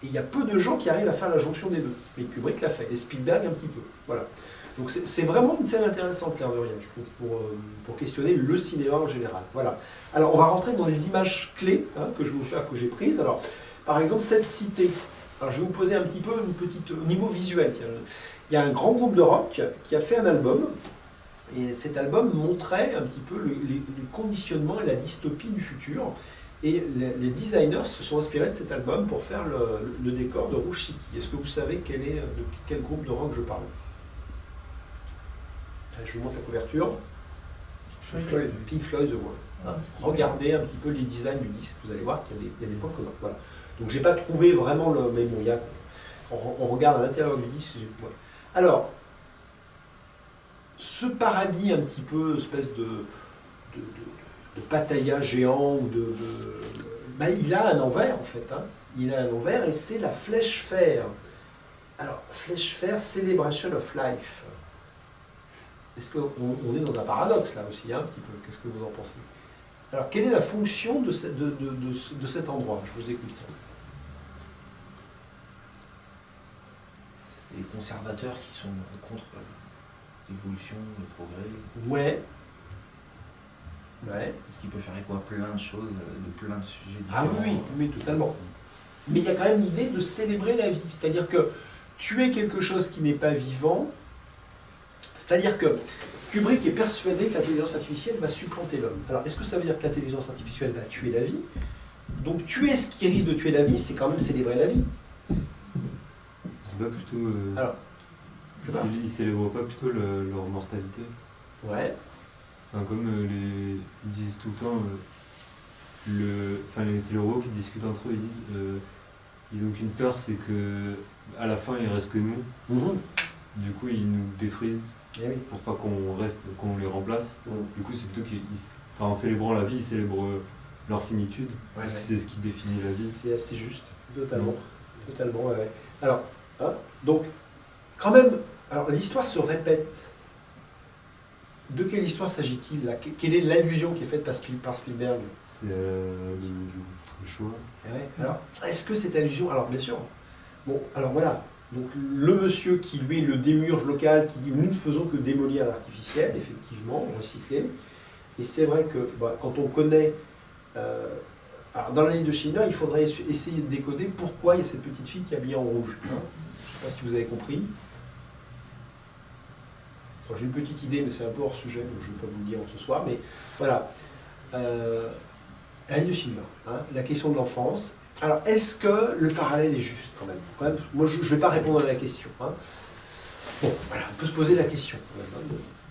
Et il y a peu de gens qui arrivent à faire la jonction des deux. Mais Kubrick l'a fait, et Spielberg un petit peu. Voilà. Donc c'est vraiment une scène intéressante, l'air de rien, je trouve, pour questionner le cinéma en général. Voilà. Alors on va rentrer dans des images clés que je vais vous faire, que j'ai prises. Alors, par exemple, cette cité. Alors je vais vous poser un petit peu une petite au niveau visuel. Il y a un grand groupe de rock qui a fait un album, et cet album montrait un petit peu le conditionnement et la dystopie du futur. Et les designers se sont inspirés de cet album pour faire le décor de Rouge City. Est-ce que vous savez de quel groupe de rock je parle? Je vous montre la couverture. Pink Floyd The Wall. Regardez un petit peu les designs du disque, vous allez voir qu'il y a des points communs. Voilà. Donc j'ai pas trouvé vraiment le... Mais bon, on regarde à l'intérieur du disque. Voilà. Alors, ce paradis un petit peu, espèce de Pattaya géant, ou il a un envers en fait. Il a un envers et c'est la Flèche Fer. Alors, Flèche Fer, Celebration of Life. Est-ce qu'on est dans un paradoxe là aussi, un petit peu? Qu'est-ce que vous en pensez? Alors, quelle est la fonction de cet endroit? Je vous écoute. C'est des conservateurs qui sont contre l'évolution, le progrès. Ouais. Parce qu'il peut faire écho à plein de choses, de plein de sujets Ah différents. oui, totalement. Mais il y a quand même l'idée de célébrer la vie. C'est-à-dire que tuer quelque chose qui n'est pas vivant, c'est-à-dire que Kubrick est persuadé que l'intelligence artificielle va supplanter l'homme. Alors, est-ce que ça veut dire que l'intelligence artificielle va tuer la vie? Donc, tuer ce qui risque de tuer la vie, c'est quand même célébrer la vie. C'est pas plutôt... Alors, ils célèbrent pas plutôt leur mortalité? Ouais. Enfin, comme ils disent tout le temps, c'est les robots qui discutent entre eux, ils n'ont qu'une peur, c'est que à la fin il reste que nous. Du coup ils nous détruisent pour pas qu'on les remplace. Du coup c'est plutôt qu'en célébrant la vie, ils célèbrent leur finitude, parce que c'est ce qui définit la vie. C'est assez juste, totalement. Ouais. Alors, donc, quand même, alors l'histoire se répète. De quelle histoire s'agit-il là? Quelle est l'allusion qui est faite par Spielberg? C'est le choix. Alors, est-ce que cette allusion... Alors, bien sûr. Bon, alors voilà. Donc, le monsieur qui, lui, est le démiurge local, qui dit « Nous ne faisons que démolir l'artificiel », effectivement, recycler. Et c'est vrai que quand on connaît... alors, dans la ligne de Schindler, il faudrait essayer de décoder pourquoi il y a cette petite fille qui est habillée en rouge. Je ne sais pas si vous avez compris. J'ai une petite idée, mais c'est un peu hors sujet, donc je ne vais pas vous le dire ce soir, mais voilà. Annie de Schindler, la question de l'enfance. Alors, est-ce que le parallèle est juste quand même, moi, je ne vais pas répondre à la question. Bon, voilà, on peut se poser la question.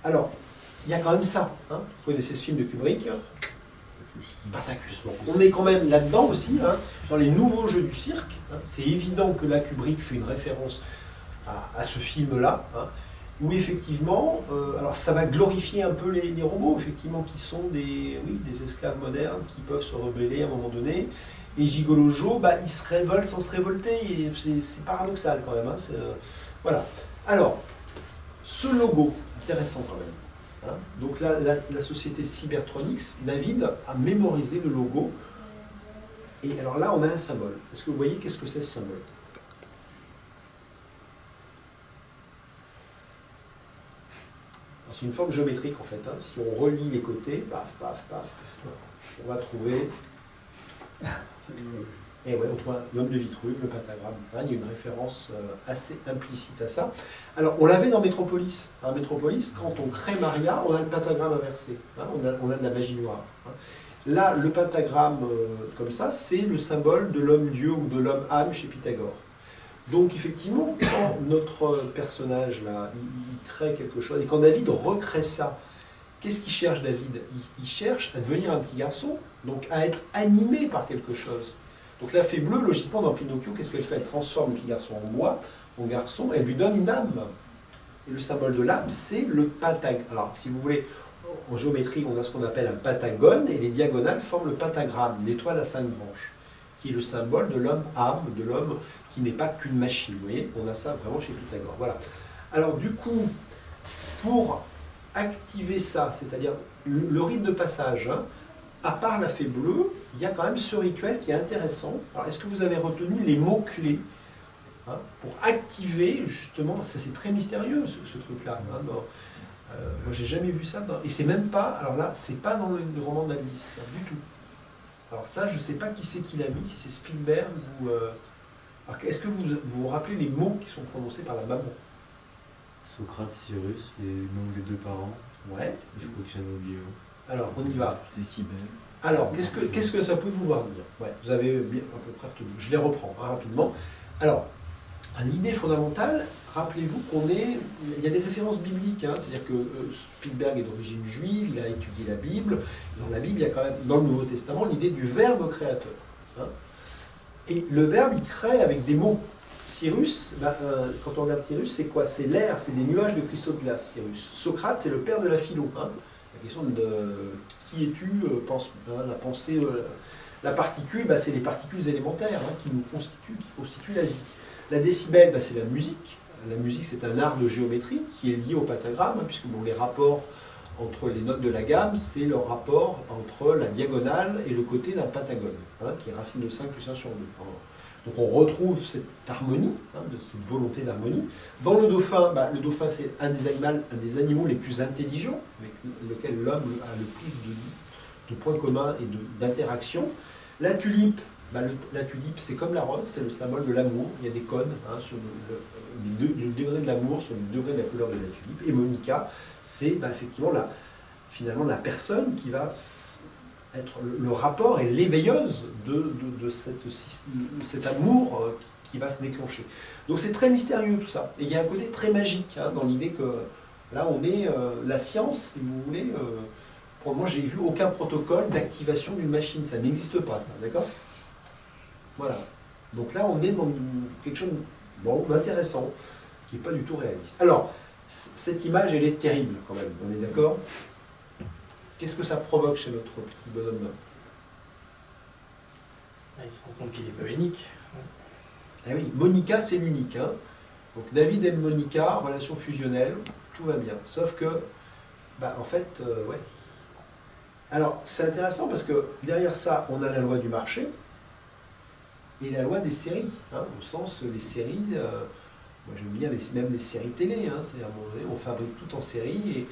Alors, il y a quand même ça. Vous connaissez ce film de Kubrick, Spartacus. Bon, on est quand même là-dedans aussi, dans les nouveaux jeux du cirque. C'est évident que là, Kubrick fait une référence à ce film-là. Où effectivement, alors ça va glorifier un peu les robots, effectivement, qui sont des esclaves modernes, qui peuvent se rebeller à un moment donné. Et Gigolo Joe, il se révolte sans se révolter, et c'est paradoxal quand même. Voilà. Alors, ce logo, intéressant quand même. Donc là, la société Cybertronics, David a mémorisé le logo. Et alors là, on a un symbole. Est-ce que vous voyez qu'est-ce que c'est ce symbole? C'est une forme géométrique en fait. Si on relie les côtés, paf, on va trouver. Et ouais, on trouve l'homme de Vitruve, le pentagramme. Il y a une référence assez implicite à ça. Alors, on l'avait dans Métropolis. Métropolis, quand on crée Maria, on a le pentagramme inversé. On a de la magie noire. Là, le pentagramme comme ça, c'est le symbole de l'homme-dieu ou de l'homme-âme chez Pythagore. Donc effectivement, quand notre personnage là, il crée quelque chose, et quand David recrée ça, qu'est-ce qu'il cherche David? Il cherche à devenir un petit garçon, donc à être animé par quelque chose. Donc la fée bleue, logiquement dans Pinocchio, qu'est-ce qu'elle fait? Elle transforme le petit garçon en bois, en garçon, elle lui donne une âme. Et le symbole de l'âme, c'est le pentagone. Alors si vous voulez, en géométrie, on a ce qu'on appelle un pentagone, et les diagonales forment le pentagramme, l'étoile à 5 branches, qui est le symbole de l'homme-âme, de l'homme qui n'est pas qu'une machine. Vous voyez, on a ça vraiment chez Pythagore. Voilà. Alors du coup, pour activer ça, c'est-à-dire le rite de passage, hein, à part la fée bleue, il y a quand même ce rituel qui est intéressant. Alors est-ce que vous avez retenu les mots-clés hein, pour activer justement, ça c'est très mystérieux ce truc-là. Hein, moi j'ai jamais vu ça, et c'est même pas, alors là, c'est pas dans le roman d'Alice, du tout. Alors ça, je sais pas qui c'est qui l'a mis, si c'est Spielberg ou... Alors est-ce que vous vous rappelez les mots qui sont prononcés par la maman? Socrate, Cyrus, les noms des deux parents. Ouais. Je crois que j'en ai oublié. Alors, on y va. Décibels. Alors, qu'est-ce que ça peut vouloir dire? Ouais, vous avez bien à peu près retenu. Je les reprends hein, rapidement. Alors, l'idée fondamentale, rappelez-vous il y a des références bibliques, hein, c'est-à-dire que Spielberg est d'origine juive, il a étudié la Bible. Dans la Bible, il y a quand même, dans le Nouveau Testament, l'idée du verbe créateur. Hein. Et le verbe, il crée avec des mots. Cyrus, quand on regarde Cyrus, c'est quoi? C'est l'air, c'est des nuages de cristaux de glace, Cyrus. Socrate, c'est le père de la philo. Hein. La question de qui es-tu, la pensée, la particule, c'est les particules élémentaires hein, qui constituent la vie. La décibel, c'est la musique. La musique, c'est un art de géométrie qui est lié au pentagramme, hein, puisque les rapports entre les notes de la gamme, c'est le rapport entre la diagonale et le côté d'un pentagone, hein, qui est racine de 5 plus 1 sur 2. Donc on retrouve cette harmonie, hein, cette volonté d'harmonie. Dans le dauphin, c'est un des animaux les plus intelligents, avec lequel l'homme a le plus de points communs et d'interaction. La tulipe, la tulipe c'est comme la rose, c'est le symbole de l'amour. Il y a des cônes hein, sur le degré de l'amour, sur le degré de la couleur de la tulipe. Et Monica, c'est effectivement la personne qui va être le rapport et l'éveilleuse de cet amour qui va se déclencher. Donc c'est très mystérieux tout ça. Et il y a un côté très magique hein, dans l'idée que là on est la science, si vous voulez. Pour moi, j'ai vu aucun protocole d'activation d'une machine. Ça n'existe pas, ça, d'accord? Voilà. Donc là, on est dans quelque chose d'intéressant, qui n'est pas du tout réaliste. Alors, cette image, elle est terrible quand même, on est d'accord? Qu'est-ce que ça provoque chez notre petit bonhomme? Il se rend compte qu'il n'est pas unique. Ah oui, Monica, c'est l'unique. Hein. Donc David aime Monica, relation fusionnelle, tout va bien. Sauf que, en fait, ouais. Alors, c'est intéressant parce que derrière ça, on a la loi du marché et la loi des séries. Hein, au sens, les séries, moi j'aime bien même les séries télé. Hein, c'est-à-dire, on fabrique tout en série et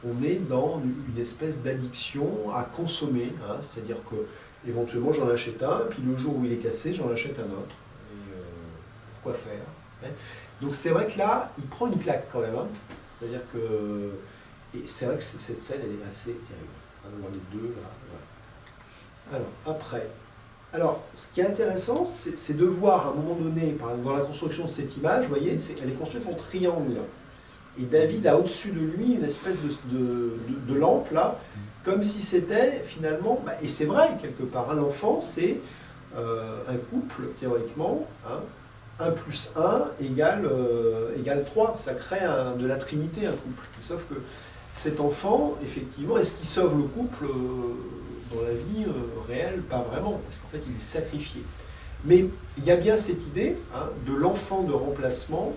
on est dans une espèce d'addiction à consommer. Hein, c'est-à-dire que éventuellement j'en achète un, puis le jour où il est cassé, j'en achète un autre. Et pourquoi faire hein. Donc c'est vrai que là, il prend une claque quand même. Hein, c'est-à-dire que... Et c'est vrai que cette scène, elle est assez terrible. Dans les deux, là. Voilà. Alors, après. Alors, ce qui est intéressant, c'est de voir à un moment donné, par exemple, dans la construction de cette image, vous voyez, elle est construite en triangle. Et David a au-dessus de lui une espèce de lampe, là, comme si c'était finalement, et c'est vrai, quelque part, un enfant, c'est un couple, théoriquement, hein, 1 plus 1 égale 3. Ça crée de la trinité, un couple. Sauf que cet enfant, effectivement, est-ce qu'il sauve le couple dans la vie réelle? Pas vraiment, parce qu'en fait, il est sacrifié. Mais il y a bien cette idée hein, de l'enfant de remplacement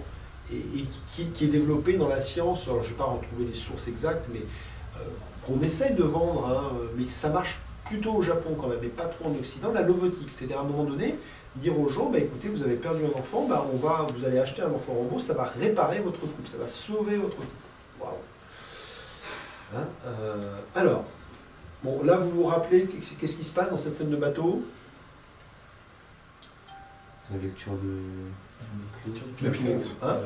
et qui est développée dans la science. Alors, je ne vais pas retrouver les sources exactes, mais qu'on essaie de vendre, hein, mais ça marche plutôt au Japon quand même, mais pas trop en Occident, la novotique. C'est-à-dire, à un moment donné, dire aux gens, écoutez, vous avez perdu un enfant, vous allez acheter un enfant robot, ça va réparer votre couple, ça va sauver votre couple. Waouh! Hein, alors, bon, là vous vous rappelez qu'est-ce qui se passe dans cette scène de bateau? La lecture de Pinocchio. Hein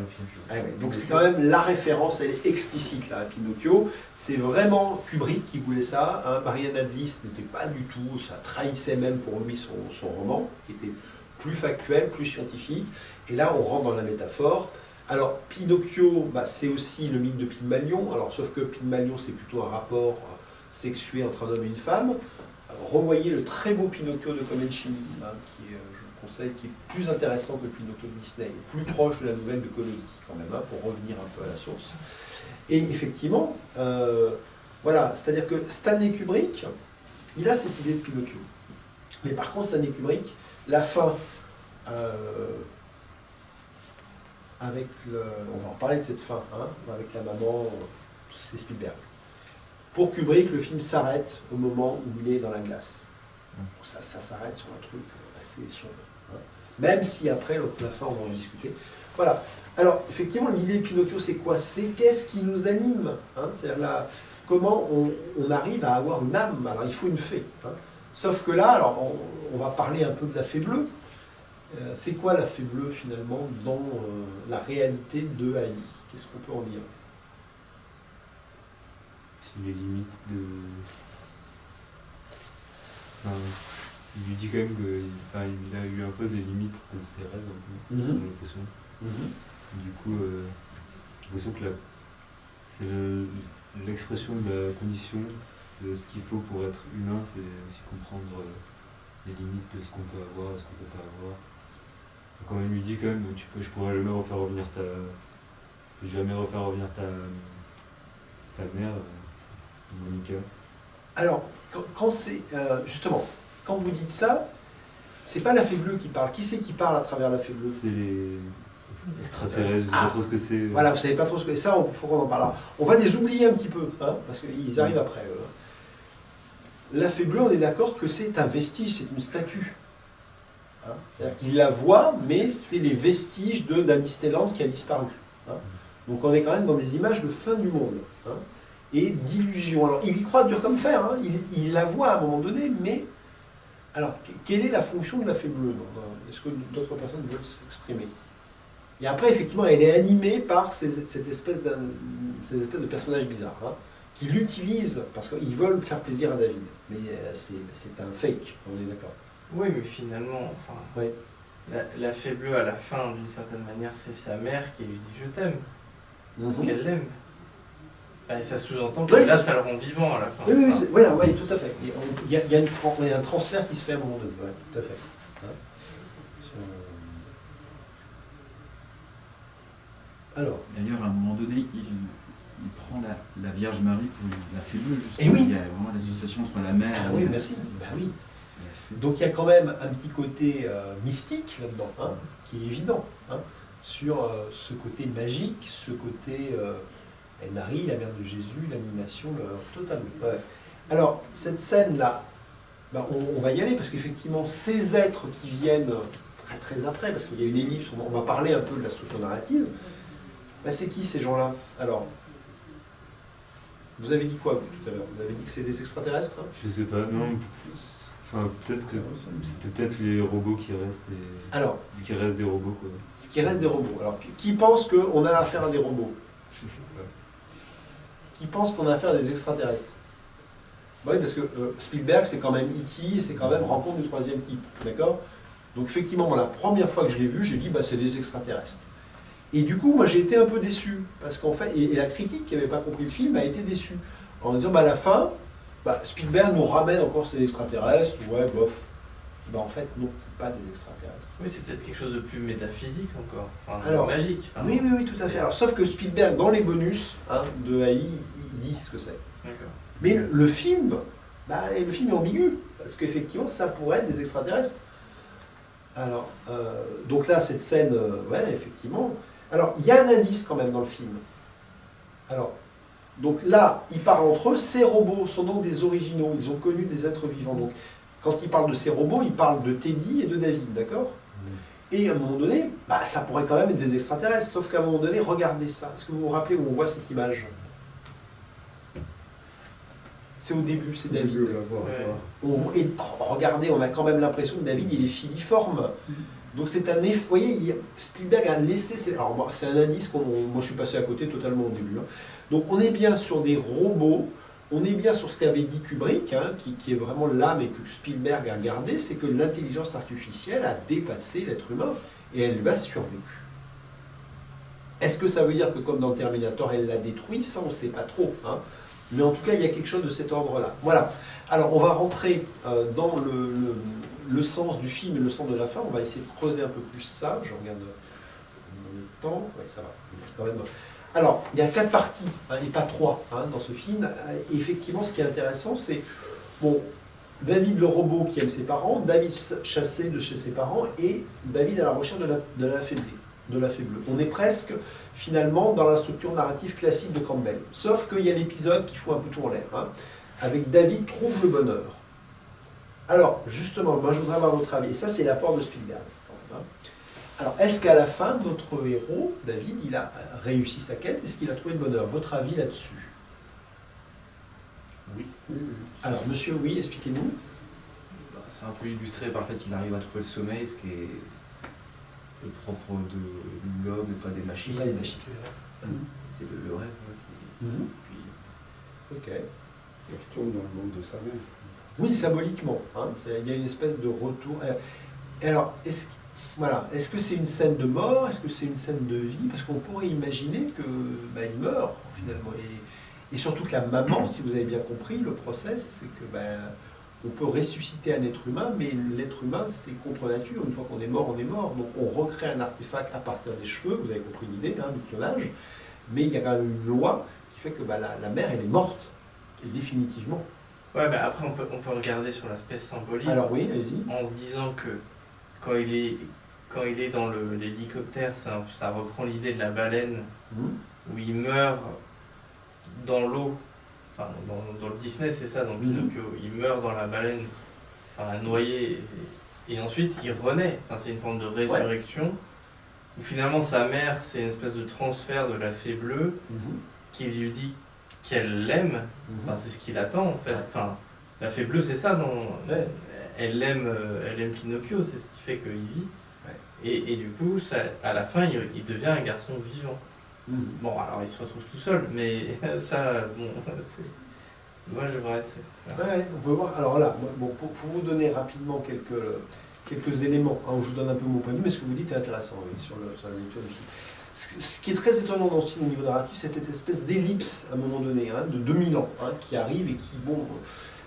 ah ouais, donc c'est quand même la référence, elle est explicite là, à Pinocchio. C'est vraiment Kubrick qui voulait ça. Hein. Marianne Adlis n'était pas du tout, ça trahissait même pour lui son roman, qui était plus factuel, plus scientifique. Et là, on rentre dans la métaphore. Alors, Pinocchio, c'est aussi le mythe de Pygmalion. Alors, sauf que Pygmalion, c'est plutôt un rapport sexué entre un homme et une femme. Alors, revoyez le très beau Pinocchio de Comencini, hein, qui est, je vous conseille, qui est plus intéressant que le Pinocchio de Disney, plus proche de la nouvelle de Collodi, quand même, hein, pour revenir un peu à la source. Et effectivement, voilà, c'est-à-dire que Stanley Kubrick, il a cette idée de Pinocchio. Mais par contre, Stanley Kubrick, la fin avec on va en parler de cette fin, hein, avec la maman, c'est Spielberg. Pour Kubrick, le film s'arrête au moment où il est dans la glace. Donc ça s'arrête sur un truc assez sombre. Hein. Même si après, la fin, on va en discuter. Voilà. Alors, effectivement, l'idée de Pinocchio, c'est quoi? C'est qu'est-ce qui nous anime, hein? C'est-à-dire comment on arrive à avoir une âme. Alors, il faut une fée. Hein. Sauf que là, alors, on va parler un peu de la fée bleue. C'est quoi la fée bleue, finalement, dans la réalité de Haï? Qu'est-ce qu'on peut en dire? C'est les limites de... Enfin, il lui dit quand même qu'il a eu impose les limites de ses rêves, un peu, j'ai l'impression. Du coup, j'ai l'impression que c'est l'expression de la condition, de ce qu'il faut pour être humain, c'est aussi comprendre les limites de ce qu'on peut avoir et ce qu'on peut pas avoir. Quand il lui dit quand même, je pourrais jamais refaire revenir ta mère, Monica. Alors, quand c'est justement, quand vous dites ça, c'est pas la fée bleue qui parle. Qui c'est qui parle à travers la fée bleue? C'est les extraterrestres, je sais pas trop ce que c'est. Voilà, vous savez pas trop ce que c'est. Ça, il faut qu'on en parle. Alors, on va les oublier un petit peu, hein, parce qu'ils arrivent après. La fée bleue, on est d'accord que c'est un vestige, c'est une statue. Hein, c'est-à-dire qu'il la voit, mais c'est les vestiges d'un Disneyland qui a disparu. Hein. Donc on est quand même dans des images de fin du monde. Hein, et d'illusion. Alors, il y croit dur comme fer, hein, il la voit à un moment donné, mais... Alors, quelle est la fonction de la fée bleue? Est-ce que d'autres personnes veulent s'exprimer? Et après, effectivement, elle est animée par cette espèce de personnages bizarres, hein, qui l'utilisent parce qu'ils veulent faire plaisir à David. Mais c'est un fake, on est d'accord. Oui, mais finalement, enfin, ouais. la fée bleue, à la fin, d'une certaine manière, c'est sa mère qui lui dit « je t'aime », qu'elle l'aime. Et ça sous-entend que là, ça le rend vivant à la fin. Oui, voilà, oui, tout à fait. Il y a un transfert qui se fait à un moment donné, ouais, tout à fait. Hein. Alors. D'ailleurs, à un moment donné, il prend la Vierge Marie pour la fée bleue, justement. Et oui. Il y a vraiment l'association entre la mère et la merci. Ben oui. Donc il y a quand même un petit côté mystique là-dedans, hein, qui est évident, hein, sur ce côté magique, ce côté Marie, la mère de Jésus, l'animation totalement. Ouais. Alors, cette scène-là, ben, on va y aller, parce qu'effectivement, ces êtres qui viennent très très après, parce qu'il y a une ellipse, on va parler un peu de la structure narrative, ben, c'est qui ces gens-là? Alors, vous avez dit quoi, vous, tout à l'heure? Vous avez dit que c'est des extraterrestres, hein? Je sais pas, non. Enfin, peut-être que c'était peut-être les robots qui restent. Alors, ce qui reste des robots, quoi. Ce qui reste des robots. Alors, qui pense qu'on a affaire à des robots? Je sais pas. Qui pense qu'on a affaire à des extraterrestres? Oui, parce que Spielberg, c'est quand même E.T., c'est quand même Rencontre du troisième type. D'accord? Donc, effectivement, moi, la première fois que je l'ai vu, j'ai dit, bah, c'est des extraterrestres. Et du coup, moi, j'ai été un peu déçu. Parce qu'en fait, et la critique qui n'avait pas compris le film a été déçue. En disant, bah, à la fin, bah, Spielberg nous ramène encore ces extraterrestres, ouais, bof. Bah, en fait, non, c'est pas des extraterrestres. Oui, c'est peut-être quelque chose de plus métaphysique encore, enfin, alors, magique. Enfin, oui, tout à fait. Alors, sauf que Spielberg, dans les bonus hein, de Haï, il dit ce que c'est. D'accord. Mais le film, bah, le film est ambigu, parce qu'effectivement, ça pourrait être des extraterrestres. Alors, donc là, cette scène, ouais, effectivement. Alors, il y a un indice quand même dans le film. Alors, donc là, ils parlent entre eux, ces robots sont donc des originaux, ils ont connu des êtres vivants. Donc, quand ils parlent de ces robots, ils parlent de Teddy et de David, d'accord? Et à un moment donné, bah, ça pourrait quand même être des extraterrestres, sauf qu'à un moment donné, regardez ça. Est-ce que vous vous rappelez où on voit cette image? C'est au début, c'est David. Et regardez, on a quand même l'impression que David, il est filiforme. Donc c'est un effet, vous voyez, Spielberg a laissé... Alors c'est un indice, moi je suis passé à côté totalement au début. Hein. Donc on est bien sur des robots, on est bien sur ce qu'avait dit Kubrick, hein, qui est vraiment l'âme et que Spielberg a gardé, c'est que l'intelligence artificielle a dépassé l'être humain et elle lui a survécu. Est-ce que ça veut dire que comme dans Terminator, elle l'a détruit? Ça on ne sait pas trop. Hein. Mais en tout cas, il y a quelque chose de cet ordre-là. Voilà. Alors on va rentrer dans le sens du film et le sens de la fin. On va essayer de creuser un peu plus ça. Je regarde le temps. Oui, ça va. Quand même. Alors, il y a 4 parties, hein, et pas 3 hein, dans ce film. Et effectivement, ce qui est intéressant, c'est bon, David le robot qui aime ses parents, David chassé de chez ses parents, et David à la recherche de la fée bleue. de la fée bleue. On est presque, finalement, dans la structure narrative classique de Campbell. Sauf qu'il y a l'épisode qui fout un peu tout en l'air, hein, avec David trouve le bonheur. Alors, justement, moi je voudrais avoir votre avis, et ça c'est l'apport de Spielberg. Hein. Alors, est-ce qu'à la fin, notre héros, David, il a réussi sa quête? Est-ce qu'il a trouvé le bonheur? Votre avis là-dessus? Oui. Alors, monsieur, oui, expliquez-nous. Bah, c'est un peu illustré par le fait qu'il arrive à trouver le sommeil, ce qui est le propre de l'homme et pas des machines. Il a des machines. C'est le rêve. Ouais, Ok. Il retourne dans le monde de sa mère. Oui, symboliquement. Hein, il y a une espèce de retour. Et alors, est-ce que c'est une scène de mort? Est-ce que c'est une scène de vie? Parce qu'on pourrait imaginer que il meurt, finalement. Et surtout que la maman, si vous avez bien compris, le process, c'est que on peut ressusciter un être humain, mais l'être humain, c'est contre nature. Une fois qu'on est mort, on est mort. Donc on recrée un artefact à partir des cheveux, vous avez compris l'idée, hein, du clonage. Mais il y a quand même une loi qui fait que la mère, elle est morte, et définitivement. Ouais, mais après, on peut regarder sur l'aspect symbolique. Alors oui, allez-y. En se disant que quand il est dans l'hélicoptère, ça reprend l'idée de la baleine, où il meurt dans l'eau. Enfin, dans le Disney, c'est ça, dans Pinocchio. Il meurt dans la baleine, enfin, noyé, et ensuite il renaît. Enfin, c'est une forme de résurrection, où finalement sa mère, c'est une espèce de transfert de la fée bleue, qui lui dit qu'elle l'aime. Enfin, c'est ce qu'il attend, en fait. Enfin, la fée bleue, c'est ça, elle aime Pinocchio, c'est ce qui fait qu'il vit. Et du coup, à la fin, il devient un garçon vivant. Bon, alors il se retrouve tout seul, mais ça, bon, moi je vois. Ouais, on peut voir. Alors là, bon, pour vous donner rapidement quelques éléments, hein, où je vous donne un peu mon point de vue, mais ce que vous dites est intéressant, oui, sur la lecture du film. Ce qui est très étonnant dans ce film au niveau narratif, c'est cette espèce d'ellipse, à un moment donné, hein, de 2000 ans, hein, qui arrive et qui, bon...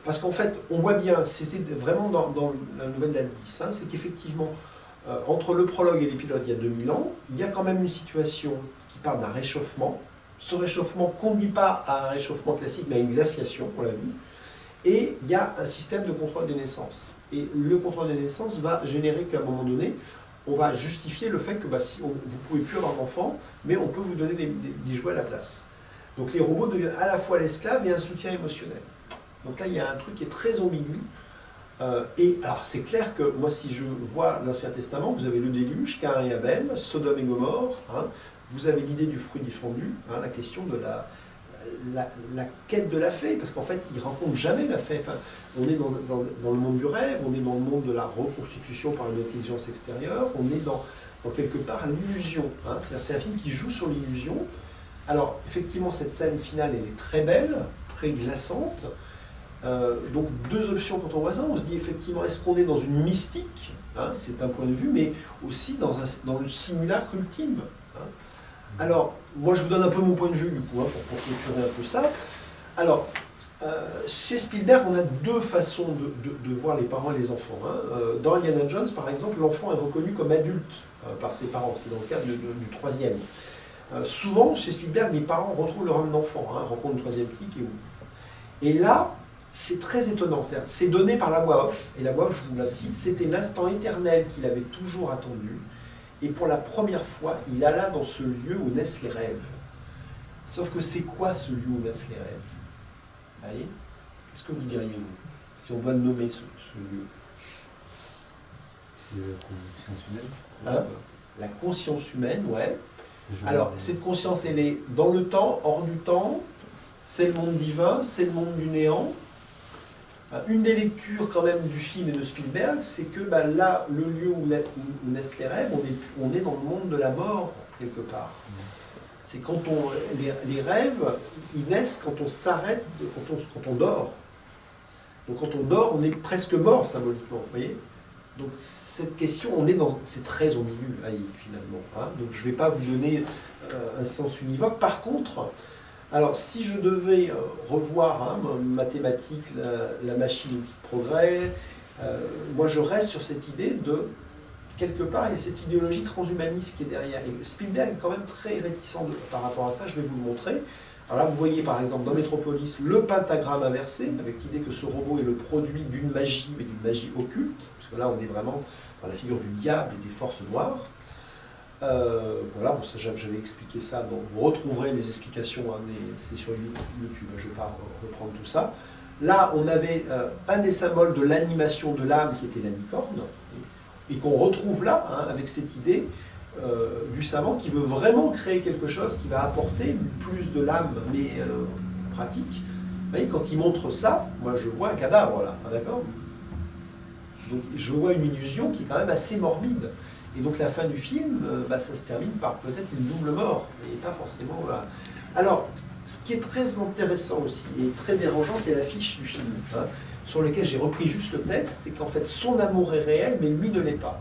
Parce qu'en fait, on voit bien, c'était vraiment dans la nouvelle date 10, hein, c'est qu'effectivement, entre le prologue et l'épilogue, il y a 2000 ans, il y a quand même une situation qui parle d'un réchauffement. Ce réchauffement ne conduit pas à un réchauffement classique, mais à une glaciation, on l'a vu. Et il y a un système de contrôle des naissances. Et le contrôle des naissances va générer qu'à un moment donné, on va justifier le fait que si vous ne pouvez plus avoir d'enfants, mais on peut vous donner des jouets à la place. Donc les robots deviennent à la fois l'esclave et un soutien émotionnel. Donc là, il y a un truc qui est très ambigu. Et alors, c'est clair que moi, si je vois l'Ancien Testament, vous avez le déluge, Caïn et Abel, Sodome et Gomorrhe, hein, vous avez l'idée du fruit défendu, hein, la question de la quête de la fée, parce qu'en fait, ils ne rencontrent jamais la fée. Enfin, on est dans le monde du rêve, on est dans le monde de la reconstitution par une intelligence extérieure, on est dans quelque part l'illusion. Hein, c'est un film qui joue sur l'illusion. Alors, effectivement, cette scène finale, elle est très belle, très glaçante. Donc deux options quand on voit ça, on se dit effectivement, est-ce qu'on est dans une mystique, hein, c'est un point de vue, mais aussi dans le simulacre ultime. Hein. Alors, moi je vous donne un peu mon point de vue du coup, hein, pour clôturer un peu ça. Alors, chez Spielberg, on a deux façons de voir les parents et les enfants. Hein. Dans Indiana Jones, par exemple, l'enfant est reconnu comme adulte par ses parents, c'est dans le cadre du troisième. Souvent, chez Spielberg, les parents retrouvent leur âme d'enfant, hein, rencontrent le troisième clic et là, c'est très étonnant. C'est donné par la voix off, et la voix off, je vous la cite, c'était l'instant éternel qu'il avait toujours attendu, et pour la première fois, il alla dans ce lieu où naissent les rêves. Sauf que c'est quoi ce lieu où naissent les rêves? Vous voyez? Qu'est-ce que vous diriez, vous, si on doit nommer ce lieu? C'est la conscience humaine. Hein? La conscience humaine, ouais. Alors, cette conscience, elle est dans le temps, hors du temps, c'est le monde divin, c'est le monde du néant. Une des lectures quand même du film et de Spielberg, c'est que là, le lieu où naissent les rêves, on est dans le monde de la mort, quelque part. C'est quand les rêves, ils naissent quand on s'arrête, quand on dort. Donc quand on dort, on est presque mort symboliquement, vous voyez. Donc cette question, c'est très ambigu, finalement. Hein. Donc je ne vais pas vous donner un sens univoque. Par contre, alors si je devais revoir mathématiques, la machine outil de progrès, moi je reste sur cette idée de, quelque part, il y a cette idéologie transhumaniste qui est derrière. Et Spielberg est quand même très réticent par rapport à ça, je vais vous le montrer. Alors là, vous voyez par exemple dans Metropolis le pentagramme inversé, avec l'idée que ce robot est le produit d'une magie, mais d'une magie occulte, parce que là on est vraiment dans la figure du diable et des forces noires. Voilà, bon, j'avais expliqué ça, donc vous retrouverez les explications, hein, c'est sur YouTube, je ne vais pas reprendre tout ça. Là, on avait un des symboles de l'animation de l'âme qui était la licorne, et qu'on retrouve là, hein, avec cette idée du savant qui veut vraiment créer quelque chose qui va apporter plus de l'âme, mais pratique. Vous voyez, quand il montre ça, moi je vois un cadavre là, hein, d'accord? Donc je vois une illusion qui est quand même assez morbide. Et donc la fin du film, ça se termine par peut-être une double mort, et pas forcément... Voilà. Alors, ce qui est très intéressant aussi, et très dérangeant, c'est l'affiche du film, hein, sur lequel j'ai repris juste le texte, c'est qu'en fait son amour est réel, mais lui ne l'est pas.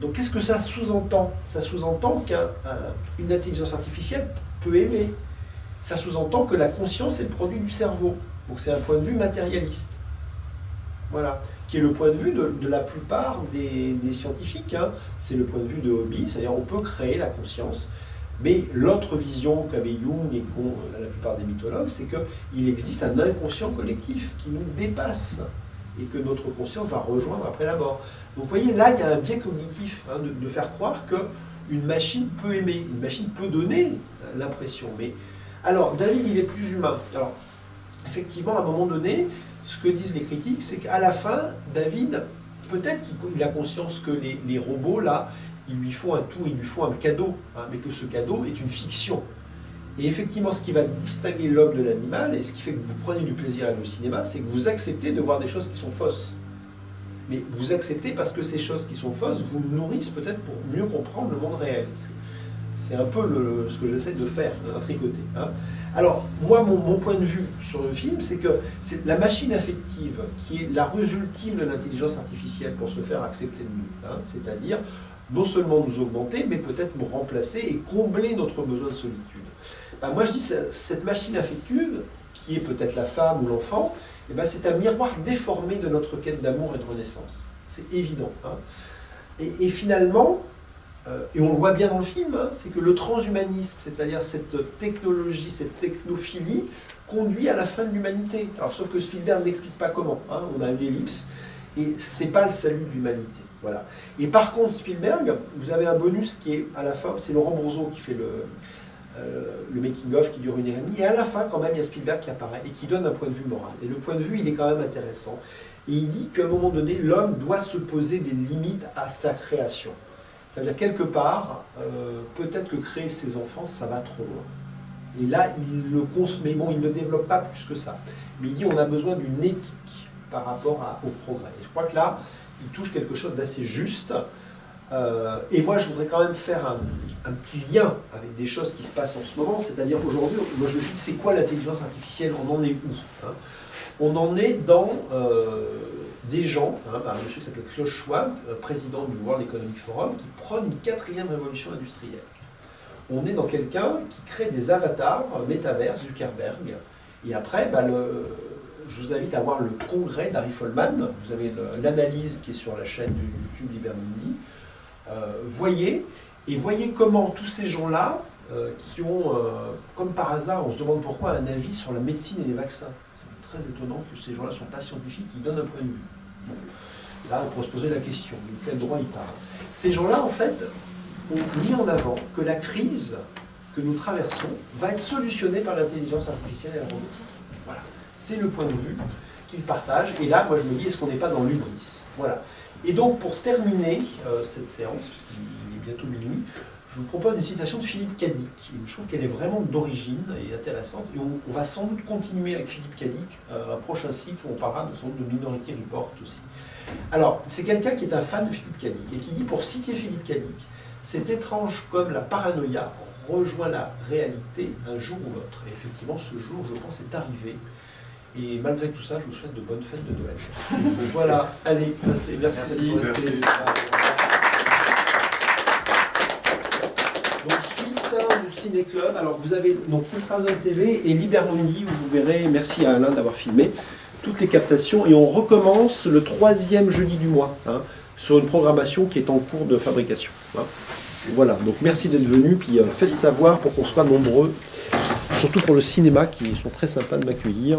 Donc qu'est-ce que ça sous-entend? Ça sous-entend qu'une intelligence artificielle peut aimer. Ça sous-entend que la conscience est le produit du cerveau. Donc c'est un point de vue matérialiste. Voilà. Qui est le point de vue de la plupart des scientifiques. Hein. C'est le point de vue de Hobby, c'est-à-dire on peut créer la conscience. Mais l'autre vision qu'avait Jung et qu'ont la plupart des mythologues, c'est qu'il existe un inconscient collectif qui nous dépasse et que notre conscience va rejoindre après la mort. Donc vous voyez, là, il y a un biais cognitif, hein, de faire croire qu'une machine peut aimer, une machine peut donner l'impression. Mais alors, David, il est plus humain. Alors, effectivement, à un moment donné, ce que disent les critiques, c'est qu'à la fin, David, peut-être qu'il a conscience que les robots, là, ils lui font un tout, ils lui font un cadeau, hein, mais que ce cadeau est une fiction. Et effectivement, ce qui va distinguer l'homme de l'animal, et ce qui fait que vous prenez du plaisir à aller au cinéma, c'est que vous acceptez de voir des choses qui sont fausses. Mais vous acceptez parce que ces choses qui sont fausses vous nourrissent peut-être pour mieux comprendre le monde réel. C'est un peu ce que j'essaie de faire, de tricoter. Hein. Alors, moi, mon point de vue sur le film, c'est que c'est la machine affective qui est la ruse ultime de l'intelligence artificielle pour se faire accepter de nous. Hein, c'est-à-dire, non seulement nous augmenter, mais peut-être nous remplacer et combler notre besoin de solitude. Moi, je dis, cette machine affective, qui est peut-être la femme ou l'enfant, c'est un miroir déformé de notre quête d'amour et de renaissance. C'est évident. Hein. Et finalement, et on le voit bien dans le film, hein, c'est que le transhumanisme, c'est-à-dire cette technologie, cette technophilie, conduit à la fin de l'humanité. Alors, sauf que Spielberg n'explique pas comment. Hein, on a une ellipse, et c'est pas le salut de l'humanité. Voilà. Et par contre, Spielberg, vous avez un bonus qui est à la fin, c'est Laurent Bourzeau qui fait le making-of qui dure 1h30, et à la fin, quand même, il y a Spielberg qui apparaît et qui donne un point de vue moral. Et le point de vue, il est quand même intéressant. Et il dit qu'à un moment donné, l'homme doit se poser des limites à sa création. Ça veut dire, quelque part, peut-être que créer ses enfants, ça va trop loin. Et là, il le consomme, bon, il ne développe pas plus que ça. Mais il dit qu'on a besoin d'une éthique par rapport au progrès. Et je crois que là, il touche quelque chose d'assez juste. Et moi, je voudrais quand même faire un petit lien avec des choses qui se passent en ce moment. C'est-à-dire, aujourd'hui, moi je me dis, c'est quoi l'intelligence artificielle? On en est où, hein? On en est dans des gens, hein, un monsieur qui s'appelle Klaus Schwab, président du World Economic Forum, qui prône une 4e révolution industrielle. On est dans quelqu'un qui crée des avatars, métavers, Zuckerberg, et après, je vous invite à voir le congrès d'Harry Folman. Vous avez l'analyse qui est sur la chaîne du YouTube Libermundi. Voyez comment tous ces gens-là, qui ont, comme par hasard, on se demande pourquoi, un avis sur la médecine et les vaccins. C'est très étonnant que ces gens-là ne sont pas scientifiques, ils donnent un point de vue. Bon. Là, on pourrait se poser la question, de quel droit ils parlent. Ces gens-là, en fait, ont mis en avant que la crise que nous traversons va être solutionnée par l'intelligence artificielle et la robotique. Voilà. C'est le point de vue qu'ils partagent. Et là, moi, je me dis, est-ce qu'on n'est pas dans l'hubris? Voilà. Et donc, pour terminer cette séance, puisqu'il est bientôt minuit, je vous propose une citation de Philippe Cadic. Je trouve qu'elle est vraiment d'origine et intéressante. Et on va sans doute continuer avec Philippe Cadic un prochain cycle où on parlera sans doute de Minority Report aussi. Alors, c'est quelqu'un qui est un fan de Philippe Cadic et qui dit, pour citer Philippe Cadic, c'est étrange comme la paranoïa rejoint la réalité un jour ou l'autre. Et effectivement, ce jour, je pense, est arrivé. Et malgré tout ça, je vous souhaite de bonnes fêtes de Noël. Voilà, allez, merci d'être resté. Donc, suite du Ciné Club, alors vous avez donc Ultrazone TV et Libermundi, où vous verrez, merci à Alain d'avoir filmé, toutes les captations. Et on recommence le 3e jeudi du mois, hein, sur une programmation qui est en cours de fabrication. Hein. Voilà, donc merci d'être venus, puis faites savoir pour qu'on soit nombreux, surtout pour le cinéma, qui sont très sympas de m'accueillir.